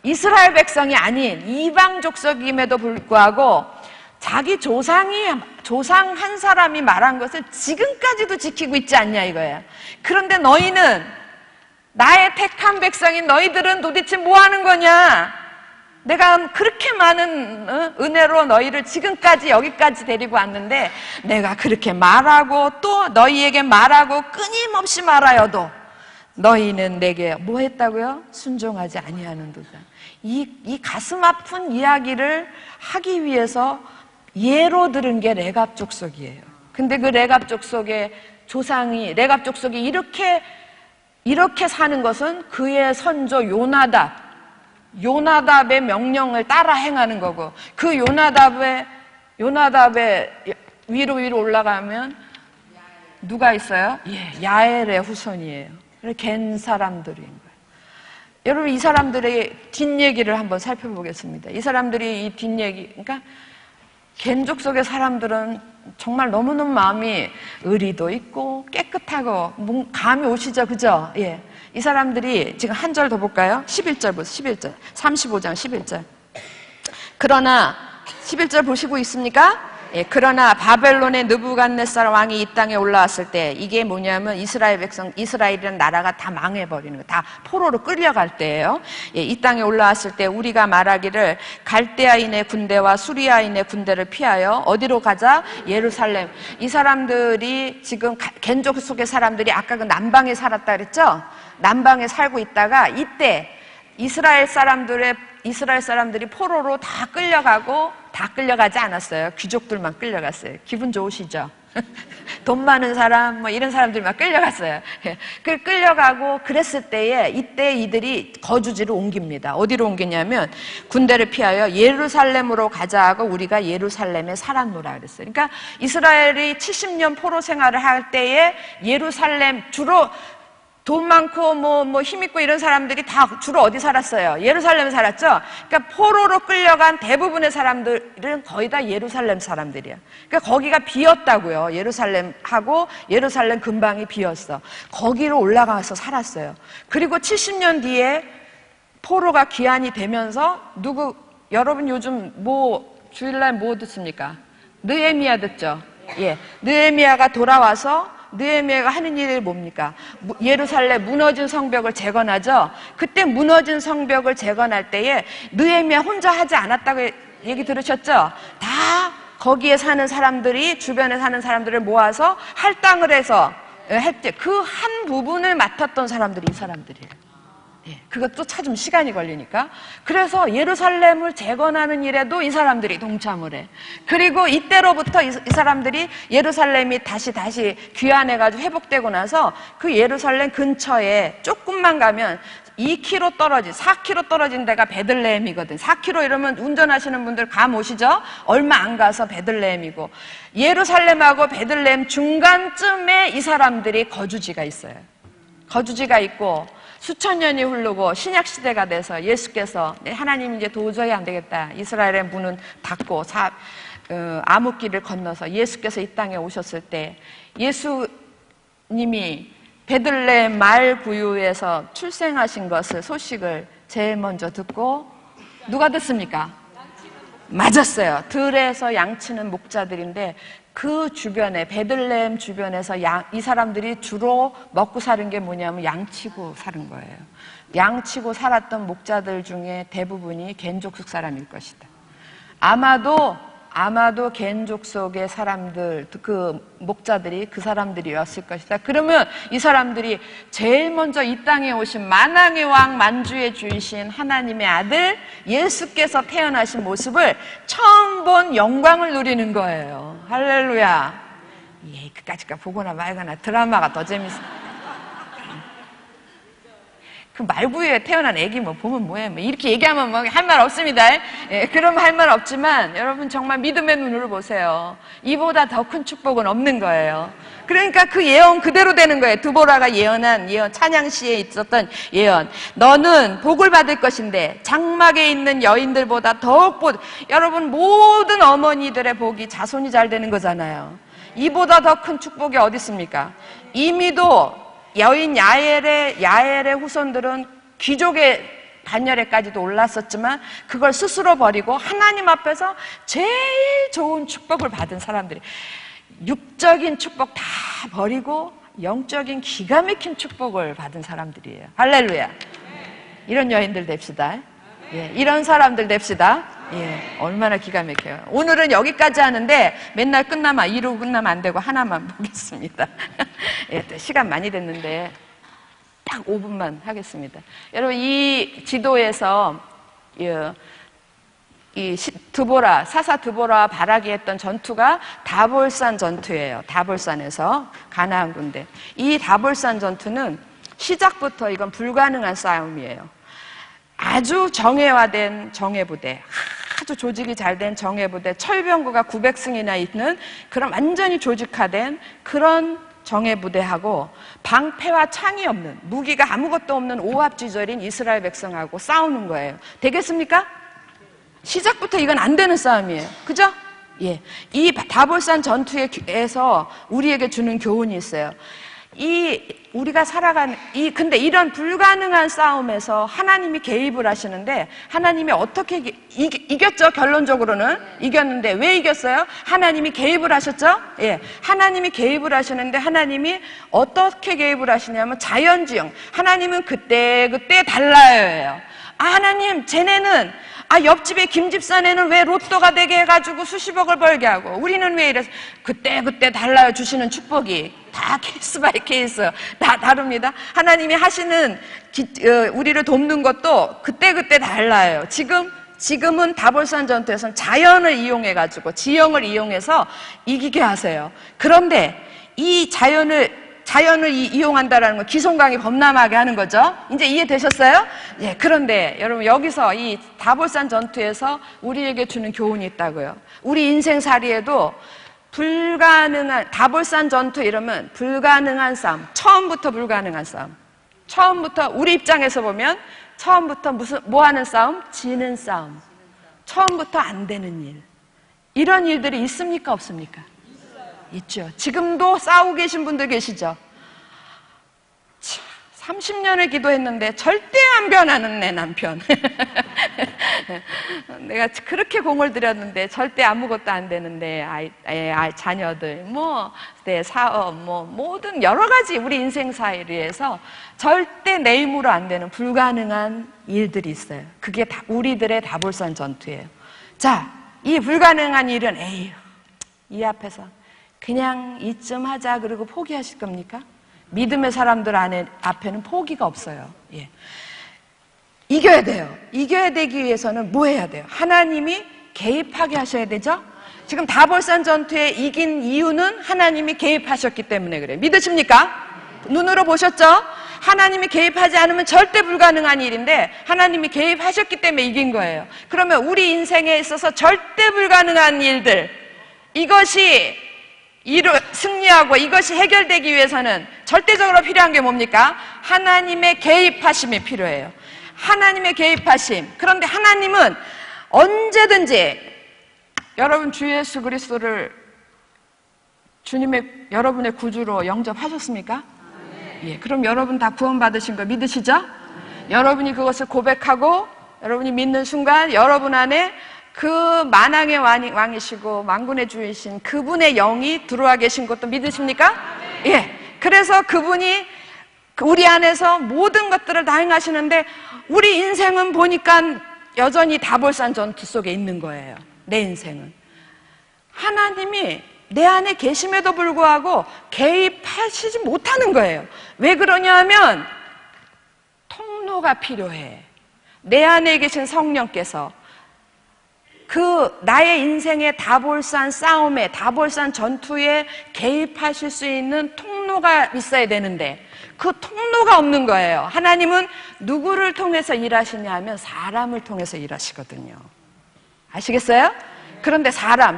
이스라엘 백성이 아닌 이방 족속임에도 불구하고 자기 조상 한 사람이 말한 것을 지금까지도 지키고 있지 않냐 이거예요. 그런데 너희는 나의 택한 백성인 너희들은 도대체 뭐 하는 거냐? 내가 그렇게 많은 은혜로 너희를 지금까지 여기까지 데리고 왔는데 내가 그렇게 말하고 또 너희에게 말하고 끊임없이 말하여도 너희는 내게 뭐 했다고요? 순종하지 아니하는도다. 이 가슴 아픈 이야기를 하기 위해서 예로 들은 게 레갑 족속이에요. 근데 그 레갑 족속의 조상이 레갑 족속이 이렇게 사는 것은 그의 선조 요나답의 명령을 따라 행하는 거고 그 요나답의 위로 올라가면 누가 있어요? 예, 야엘의 후손이에요. 겐 사람들인 거예요. 여러분, 이 사람들의 뒷얘기를 한번 살펴보겠습니다. 이 사람들이 이 뒷얘기, 그러니까 겐족 속의 사람들은 정말 너무너무 마음이 의리도 있고 깨끗하고 감이 오시죠, 그죠? 예. 이 사람들이 지금 한 절 더 볼까요? 11절부터 11절, 35장 11절. 그러나 11절 보시고 있습니까? 예, 그러나 바벨론의 느부갓네살 왕이 이 땅에 올라왔을 때, 이게 뭐냐면 이스라엘 백성, 이스라엘이라는 나라가 다 망해버리는 거, 다 포로로 끌려갈 때예요. 예, 이 땅에 올라왔을 때 우리가 말하기를 갈대아인의 군대와 수리아인의 군대를 피하여 어디로 가자? 예루살렘. 이 사람들이 지금 겐족 속의 사람들이 아까 그 남방에 살았다 그랬죠? 남방에 살고 있다가 이때 이스라엘 사람들이 포로로 다 끌려가고, 다 끌려가지 않았어요. 귀족들만 끌려갔어요. 기분 좋으시죠? 돈 많은 사람, 뭐 이런 사람들만 끌려갔어요. 그 끌려가고 그랬을 때에 이때 이들이 거주지를 옮깁니다. 어디로 옮기냐면 군대를 피하여 예루살렘으로 가자 하고 우리가 예루살렘에 살았노라 그랬어요. 그러니까 이스라엘이 70년 포로 생활을 할 때에 예루살렘 주로 돈 많고 힘있고 이런 사람들이 다 주로 어디 살았어요? 예루살렘에 살았죠? 그러니까 포로로 끌려간 대부분의 사람들은 거의 다 예루살렘 사람들이야. 그러니까 거기가 비었다고요. 예루살렘하고 예루살렘 근방이 비었어. 거기로 올라가서 살았어요. 그리고 70년 뒤에 포로가 귀환이 되면서 여러분 요즘 주일날 뭐 듣습니까? 느헤미야 듣죠? 예. 느헤미야가 돌아와서 느헤미야가 하는 일이 뭡니까? 예루살렘 무너진 성벽을 재건하죠. 그때 무너진 성벽을 재건할 때에 느헤미야 혼자 하지 않았다고 얘기 들으셨죠? 다 거기에 사는 사람들이, 주변에 사는 사람들을 모아서 할당을 해서 했지. 그 한 부분을 맡았던 사람들이 이 사람들이에요. 예, 그것도 찾으면 시간이 걸리니까. 그래서 예루살렘을 재건하는 일에도 이 사람들이 동참을 해. 그리고 이때로부터 이 사람들이 예루살렘이 다시 귀환해가지고 회복되고 나서 그 예루살렘 근처에 조금만 가면 2km 떨어진, 4km 떨어진 데가 베들레헴이거든. 4km 이러면 운전하시는 분들 감 오시죠? 얼마 안 가서 베들레헴이고, 예루살렘하고 베들레헴 중간쯤에 이 사람들이 거주지가 있어요. 거주지가 있고 수천 년이 흐르고 신약 시대가 돼서 예수께서 하나님 이제 도저히 안 되겠다. 이스라엘의 문은 닫고 암흑길을 건너서 예수께서 이 땅에 오셨을 때 예수님이 베들레헴 말구유에서 출생하신 것을 소식을 제일 먼저 듣고 누가 듣습니까? 맞았어요. 들에서 양치는 목자들인데 그 주변에 베들레헴 주변에서 이 사람들이 주로 먹고 사는 게 뭐냐면 양치고 사는 거예요. 양치고 살았던 목자들 중에 대부분이 겐족속 사람일 것이다. 아마도 겐족 속의 사람들, 그 목자들이 그 사람들이었을 것이다. 그러면 이 사람들이 제일 먼저 이 땅에 오신 만왕의 왕 만주의 주이신 하나님의 아들 예수께서 태어나신 모습을 처음 본 영광을 누리는 거예요. 할렐루야. 예, 그까짓 거 보거나 말거나 드라마가 더 재밌어. 그 말구유에 태어난 애기 보면 뭐해. 이렇게 얘기하면 할 말 없습니다. 예, 그러면 할 말 없지만 여러분 정말 믿음의 눈으로 보세요. 이보다 더 큰 축복은 없는 거예요. 그러니까 그 예언 그대로 되는 거예요. 드보라가 예언한 예언, 찬양시에 있었던 예언. 너는 복을 받을 것인데 장막에 있는 여인들보다 더욱 여러분 모든 어머니들의 복이 자손이 잘 되는 거잖아요. 이보다 더 큰 축복이 어디 있습니까? 이미도 여인 야엘의 후손들은 귀족의 반열에까지도 올랐었지만 그걸 스스로 버리고 하나님 앞에서 제일 좋은 축복을 받은 사람들이, 육적인 축복 다 버리고 영적인 기가 막힌 축복을 받은 사람들이에요. 할렐루야. 이런 여인들 됩시다. 예, 이런 사람들 됩시다. 예, 얼마나 기가 막혀요. 오늘은 여기까지 하는데 맨날 이러고 끝나면 안 되고 하나만 보겠습니다. 예, 시간 많이 됐는데 딱 5분만 하겠습니다. 여러분, 이 지도에서 사사 드보라와 바라기 했던 전투가 다볼산 전투예요. 다볼산에서 가나안 군대. 이 다볼산 전투는 시작부터 이건 불가능한 싸움이에요. 아주 정예화된 정예부대, 아주 조직이 잘 된 정예부대, 철병구가 900승이나 있는 그런 완전히 조직화된 그런 정예 부대하고 방패와 창이 없는, 무기가 아무것도 없는 오합지졸인 이스라엘 백성하고 싸우는 거예요. 되겠습니까? 시작부터 이건 안 되는 싸움이에요. 그죠? 예. 이 다볼산 전투에서 우리에게 주는 교훈이 있어요. 우리가 살아가는, 근데 이런 불가능한 싸움에서 하나님이 개입을 하시는데, 하나님이 어떻게 이겼죠? 결론적으로는 이겼는데, 왜 이겼어요? 하나님이 개입을 하셨죠? 예. 하나님이 개입을 하시는데, 하나님이 어떻게 개입을 하시냐면, 자연지형. 하나님은 그때 달라요. 하나님, 쟤네는, 옆집에 김집사네는 왜 로또가 되게 해가지고 수십억을 벌게 하고, 우리는 왜 이래서, 그때 달라요. 주시는 축복이. 다 케이스 바이 케이스. 다 다릅니다. 하나님이 하시는, 우리를 돕는 것도 그때 달라요. 지금은 다볼산 전투에서는 자연을 이용해가지고, 지형을 이용해서 이기게 하세요. 그런데 이 자연을 이용한다라는 건 기송강이 범람하게 하는 거죠. 이제 이해되셨어요? 예. 그런데 여러분, 여기서 이 다볼산 전투에서 우리에게 주는 교훈이 있다고요. 우리 인생살이에도 다볼산 전투 이러면 불가능한 싸움. 처음부터 불가능한 싸움. 처음부터, 우리 입장에서 보면 처음부터 뭐 하는 싸움? 지는 싸움. 처음부터 안 되는 일. 이런 일들이 있습니까? 없습니까? 있죠. 지금도 싸우고 계신 분들 계시죠? 30년을 기도했는데 절대 안 변하는 내 남편. 내가 그렇게 공을 들였는데 절대 아무것도 안 되는데 자녀들, 내 사업, 모든 여러 가지 우리 인생사에서 절대 내 힘으로 안 되는 불가능한 일들이 있어요. 그게 다 우리들의 다볼산 전투예요. 자, 이 불가능한 일은 이 앞에서 그냥 이쯤 하자 그러고 포기하실 겁니까? 믿음의 사람들 앞에는 포기가 없어요. 예. 이겨야 돼요. 이겨야 되기 위해서는 뭐 해야 돼요? 하나님이 개입하게 하셔야 되죠? 지금 다볼산 전투에 이긴 이유는 하나님이 개입하셨기 때문에 그래요. 믿으십니까? 눈으로 보셨죠? 하나님이 개입하지 않으면 절대 불가능한 일인데 하나님이 개입하셨기 때문에 이긴 거예요. 그러면 우리 인생에 있어서 절대 불가능한 일들, 이것이 승리하고 이것이 해결되기 위해서는 절대적으로 필요한 게 뭡니까? 하나님의 개입하심이 필요해요. 하나님의 개입하심. 그런데 하나님은 언제든지 여러분 주 예수 그리스도를 여러분의 구주로 영접하셨습니까? 예, 그럼 여러분 다 구원받으신 거 믿으시죠? 여러분이 그것을 고백하고 여러분이 믿는 순간 여러분 안에 그 만왕의 왕이시고 만군의 주이신 그분의 영이 들어와 계신 것도 믿으십니까? 예. 그래서 그분이 우리 안에서 모든 것들을 다 행하시는데 우리 인생은 보니까 여전히 다볼산 전투 속에 있는 거예요. 내 인생은. 하나님이 내 안에 계심에도 불구하고 개입하시지 못하는 거예요. 왜 그러냐 하면 통로가 필요해. 내 안에 계신 성령께서 나의 인생의 다볼산 싸움에, 다볼산 전투에 개입하실 수 있는 통로가 있어야 되는데 그 통로가 없는 거예요. 하나님은 누구를 통해서 일하시냐 하면 사람을 통해서 일하시거든요. 아시겠어요? 그런데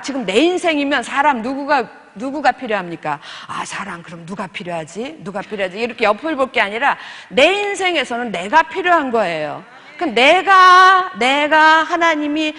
지금 내 인생이면 사람 누구가 필요합니까? 사람 그럼 누가 필요하지? 이렇게 옆을 볼 게 아니라 내 인생에서는 내가 필요한 거예요. 내가 하나님이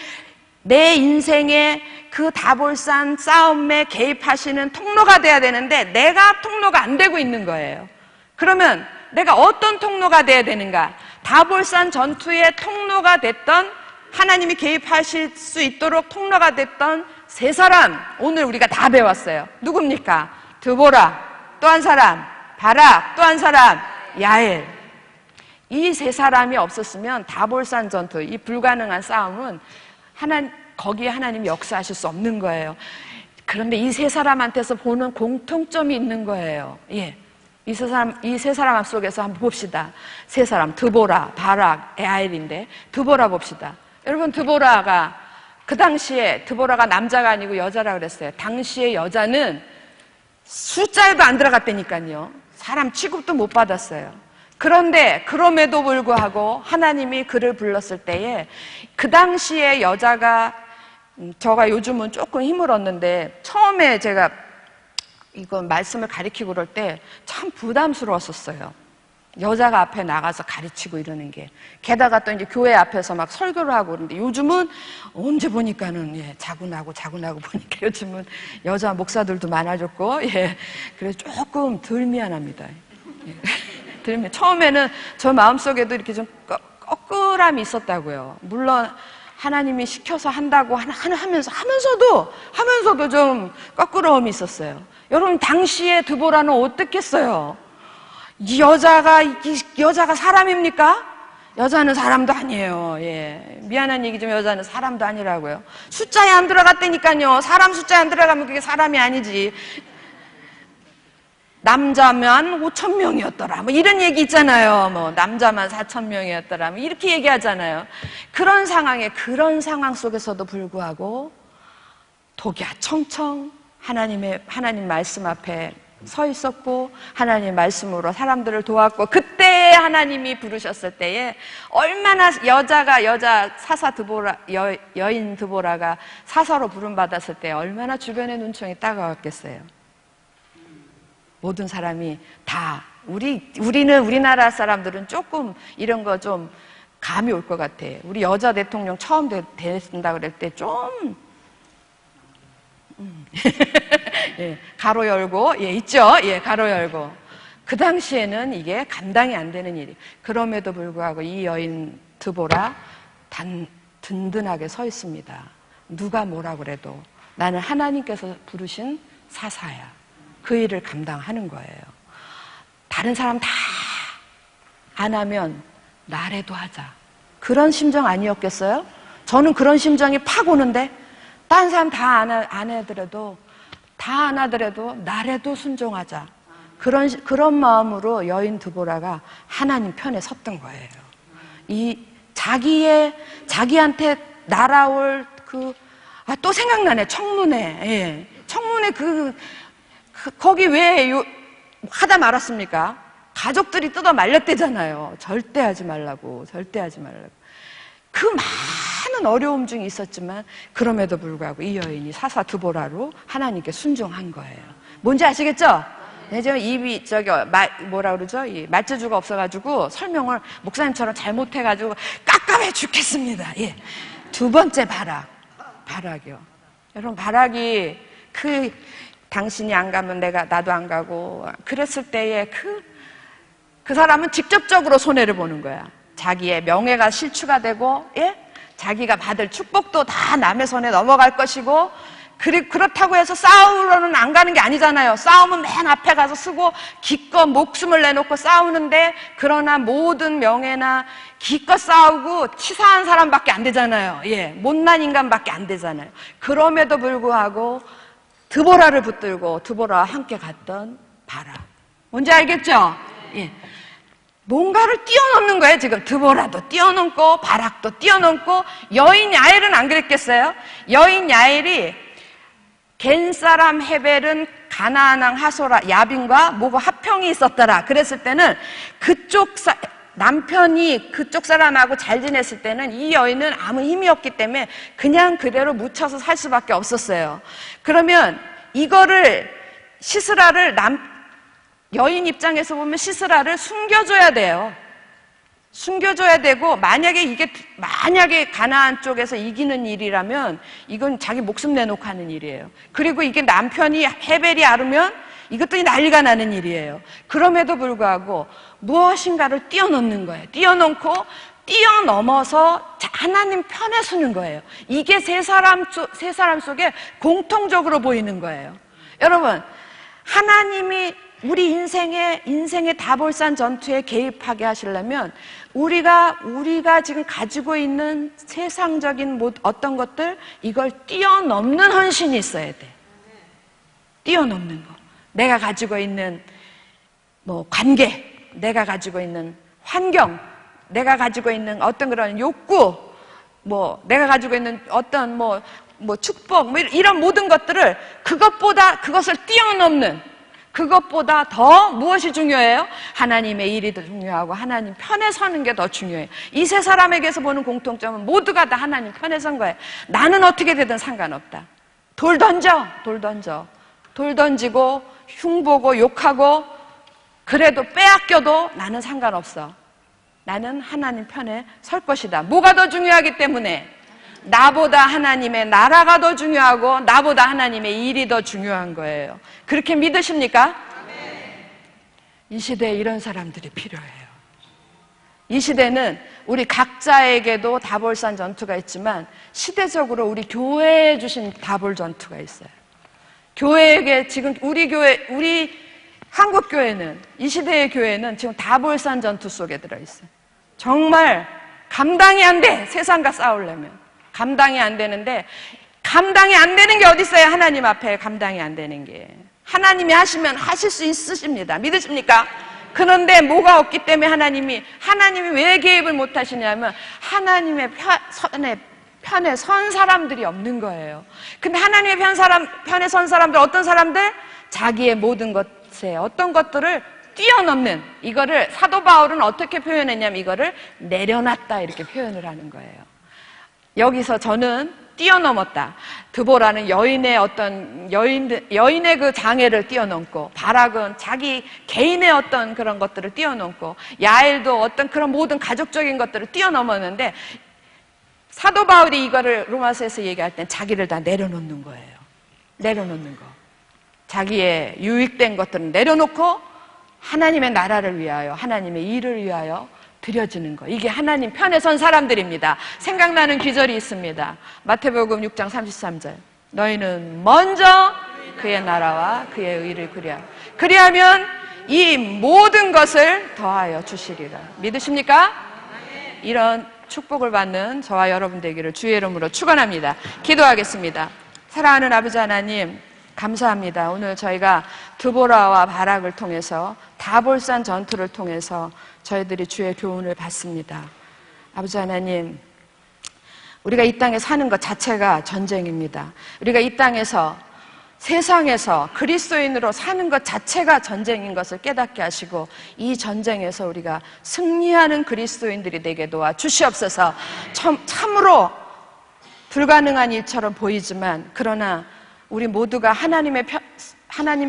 내 인생의 그 다볼산 싸움에 개입하시는 통로가 돼야 되는데 내가 통로가 안 되고 있는 거예요. 그러면 내가 어떤 통로가 돼야 되는가? 다볼산 전투의 통로가 됐던, 하나님이 개입하실 수 있도록 통로가 됐던 세 사람 오늘 우리가 다 배웠어요. 누굽니까? 드보라, 또 한 사람 바락, 또 한 사람 야엘. 이 세 사람이 없었으면 다볼산 전투, 이 불가능한 싸움은 거기에 하나님이 역사하실 수 없는 거예요. 그런데 이 세 사람한테서 보는 공통점이 있는 거예요. 예. 이 세 사람 속에서 한번 봅시다. 세 사람, 드보라, 바락, 야엘인데, 드보라 봅시다. 여러분, 드보라가, 그 당시에 드보라가 남자가 아니고 여자라 그랬어요. 당시에 여자는 숫자에도 안 들어갔다니까요. 사람 취급도 못 받았어요. 그런데 그럼에도 불구하고 하나님이 그를 불렀을 때에 그 당시에 여자가, 제가 요즘은 조금 힘을 얻는데 처음에 제가 이건 말씀을 가리키고 그럴 때 참 부담스러웠었어요. 여자가 앞에 나가서 가르치고 이러는 게. 게다가 또 이제 교회 앞에서 막 설교를 하고 그러는데 요즘은 언제 보니까는 자고나고 보니까 요즘은 여자 목사들도 많아졌고, 그래서 조금 덜 미안합니다. 처음에는 저 마음속에도 이렇게 좀 꺼끌함이 있었다고요. 물론 하나님이 시켜서 한다고 하면서도 좀 꺼끄러움이 있었어요. 여러분, 당시에 드보라는 어떻겠어요? 이 여자가 사람입니까? 여자는 사람도 아니에요. 미안한 얘기지만 여자는 사람도 아니라고요. 숫자에 안 들어갔다니까요. 사람 숫자에 안 들어가면 그게 사람이 아니지. 남자만 5,000명이었더라. 뭐 이런 얘기 있잖아요. 뭐 남자만 4,000명이었더라. 뭐 이렇게 얘기하잖아요. 그런 상황 속에서도 불구하고 독야청청 하나님 말씀 앞에 서 있었고 하나님 말씀으로 사람들을 도왔고, 그때 하나님이 부르셨을 때에 얼마나 여인 드보라가 사사로 부름받았을 때 얼마나 주변의 눈총이 따가웠겠어요. 모든 사람이 다 우리나라 사람들은 조금 이런 거 좀 감이 올 것 같아. 우리 여자 대통령 처음 됐다 그럴 때 좀 가로 열고 있죠. 가로 열고. 그 당시에는 이게 감당이 안 되는 일이. 그럼에도 불구하고 이 여인 드보라 든든하게 서 있습니다. 누가 뭐라 그래도 나는 하나님께서 부르신 사사야. 그 일을 감당하는 거예요. 다른 사람 다 안 하면 나라도 하자. 그런 심정 아니었겠어요? 저는 그런 심정이 팍 오는데, 다른 사람 다 안 하더라도 나라도 순종하자. 그런 마음으로 여인 드보라가 하나님 편에 섰던 거예요. 자기한테 날아올 또 생각나네. 청문회. 청문회 거기 왜 하다 말았습니까? 가족들이 뜯어 말렸대잖아요. 절대 하지 말라고. 그 많은 어려움 중에 있었지만 그럼에도 불구하고 이 여인이 사사 드보라로 하나님께 순종한 거예요. 뭔지 아시겠죠? 저 입이 뭐라 그러죠? 말재주가 없어가지고 설명을 목사님처럼 잘못해가지고 깝깝해 죽겠습니다. 두 번째 바락이요. 여러분, 바락이 당신이 안 가면 나도 안 가고 그랬을 때에 그 사람은 직접적으로 손해를 보는 거야. 자기의 명예가 실추가 되고, 자기가 받을 축복도 다 남의 손에 넘어갈 것이고, 그렇다고 해서 싸우러는 안 가는 게 아니잖아요. 싸우면 맨 앞에 가서 쓰고 기껏 목숨을 내놓고 싸우는데, 그러나 모든 명예나 기껏 싸우고 치사한 사람밖에 안 되잖아요. 못난 인간밖에 안 되잖아요. 그럼에도 불구하고 드보라를 붙들고 드보라와 함께 갔던 바락. 뭔지 알겠죠? 뭔가를 뛰어넘는 거예요. 지금 드보라도 뛰어넘고 바락도 뛰어넘고. 여인 야엘은 안 그랬겠어요? 여인 야엘이 겐 사람 헤벨은 가나안 왕 하소라 야빈과 뭐고 합평이 있었더라. 그랬을 때는 남편이 그쪽 사람하고 잘 지냈을 때는 이 여인은 아무 힘이 없기 때문에 그냥 그대로 묻혀서 살 수밖에 없었어요. 그러면 이거를 여인 입장에서 보면 시스라를 숨겨줘야 돼요. 숨겨줘야 되고, 만약에 가나안 쪽에서 이기는 일이라면 이건 자기 목숨 내놓고 하는 일이에요. 그리고 이게 남편이 헤벨이 알으면 이것도 난리가 나는 일이에요. 그럼에도 불구하고 무엇인가를 뛰어넘는 거예요. 뛰어넘어서 하나님 편에 서는 거예요. 이게 세 사람 속에 공통적으로 보이는 거예요. 여러분, 하나님이 우리 인생의 다볼산 전투에 개입하게 하시려면 우리가 지금 가지고 있는 세상적인 어떤 것들, 이걸 뛰어넘는 헌신이 있어야 돼. 뛰어넘는 거. 내가 가지고 있는 관계, 내가 가지고 있는 환경, 내가 가지고 있는 어떤 그런 욕구, 내가 가지고 있는 어떤 축복, 이런 모든 것들을 그것을 뛰어넘는, 그것보다 더 무엇이 중요해요? 하나님의 일이 더 중요하고 하나님 편에 서는 게 더 중요해요. 이 세 사람에게서 보는 공통점은 모두가 다 하나님 편에 선 거예요. 나는 어떻게 되든 상관없다. 돌 던지고 흉보고 욕하고 그래도 빼앗겨도 나는 상관없어. 나는 하나님 편에 설 것이다. 뭐가 더 중요하기 때문에? 나보다 하나님의 나라가 더 중요하고 나보다 하나님의 일이 더 중요한 거예요. 그렇게 믿으십니까? 이 시대에 이런 사람들이 필요해요. 이 시대는 우리 각자에게도 다볼산 전투가 있지만 시대적으로 우리 교회에 주신 다볼 전투가 있어요. 교회에게 지금 우리 한국 교회는, 이 시대의 교회는 지금 다볼산 전투 속에 들어있어요. 정말 감당이 안 돼. 세상과 싸우려면 감당이 안 되는데, 감당이 안 되는 게 어디 있어요? 하나님 앞에 감당이 안 되는 게. 하나님이 하시면 하실 수 있으십니다. 믿으십니까? 그런데 뭐가 없기 때문에 하나님이 왜 개입을 못 하시냐면 하나님의 편에 선 사람들이 없는 거예요. 근데 하나님의 편에 선 사람들, 어떤 사람들? 자기의 모든 것에 어떤 것들을 뛰어넘는, 이거를 사도 바울은 어떻게 표현했냐면 이거를 내려놨다 이렇게 표현을 하는 거예요. 여기서 저는 뛰어넘었다. 드보라는 여인의 그 장애를 뛰어넘고, 바락은 자기 개인의 어떤 그런 것들을 뛰어넘고, 야엘도 어떤 그런 모든 가족적인 것들을 뛰어넘었는데, 사도 바울이 이거를 로마서에서 얘기할 땐 자기를 다 내려놓는 거예요. 내려놓는 거. 자기의 유익된 것들은 내려놓고 하나님의 나라를 위하여, 하나님의 일을 위하여 드려지는 거. 이게 하나님 편에 선 사람들입니다. 생각나는 귀절이 있습니다. 마태복음 6장 33절. 너희는 먼저 그의 나라와 그의 의를 그리하면 이 모든 것을 더하여 주시리라. 믿으십니까? 이런 축복을 받는 저와 여러분 되기를 주의 이름으로 축원합니다. 기도하겠습니다. 사랑하는 아버지 하나님, 감사합니다. 오늘 저희가 드보라와 바락을 통해서, 다볼산 전투를 통해서 저희들이 주의 교훈을 받습니다. 아버지 하나님, 우리가 이 땅에 사는 것 자체가 전쟁입니다. 우리가 이 땅에서, 세상에서 그리스도인으로 사는 것 자체가 전쟁인 것을 깨닫게 하시고, 이 전쟁에서 우리가 승리하는 그리스도인들이 되게 도와 주시옵소서. 참으로 불가능한 일처럼 보이지만, 그러나 우리 모두가 하나님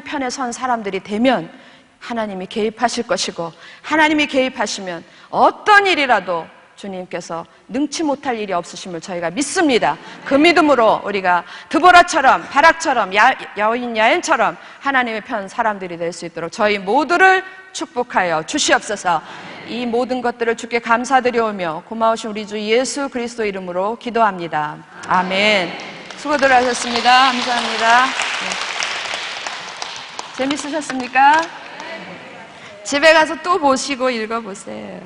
편에 선 사람들이 되면 하나님이 개입하실 것이고, 하나님이 개입하시면 어떤 일이라도 주님께서 능치 못할 일이 없으심을 저희가 믿습니다. 그 믿음으로 우리가 드보라처럼, 바락처럼, 여인 야엘처럼 하나님의 편 사람들이 될 수 있도록 저희 모두를 축복하여 주시옵소서. 이 모든 것들을 주께 감사드려오며 고마우신 우리 주 예수 그리스도 이름으로 기도합니다. 아멘. 수고들 하셨습니다. 감사합니다. 네. 재밌으셨습니까? 집에 가서 또 보시고 읽어보세요.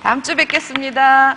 다음 주 뵙겠습니다.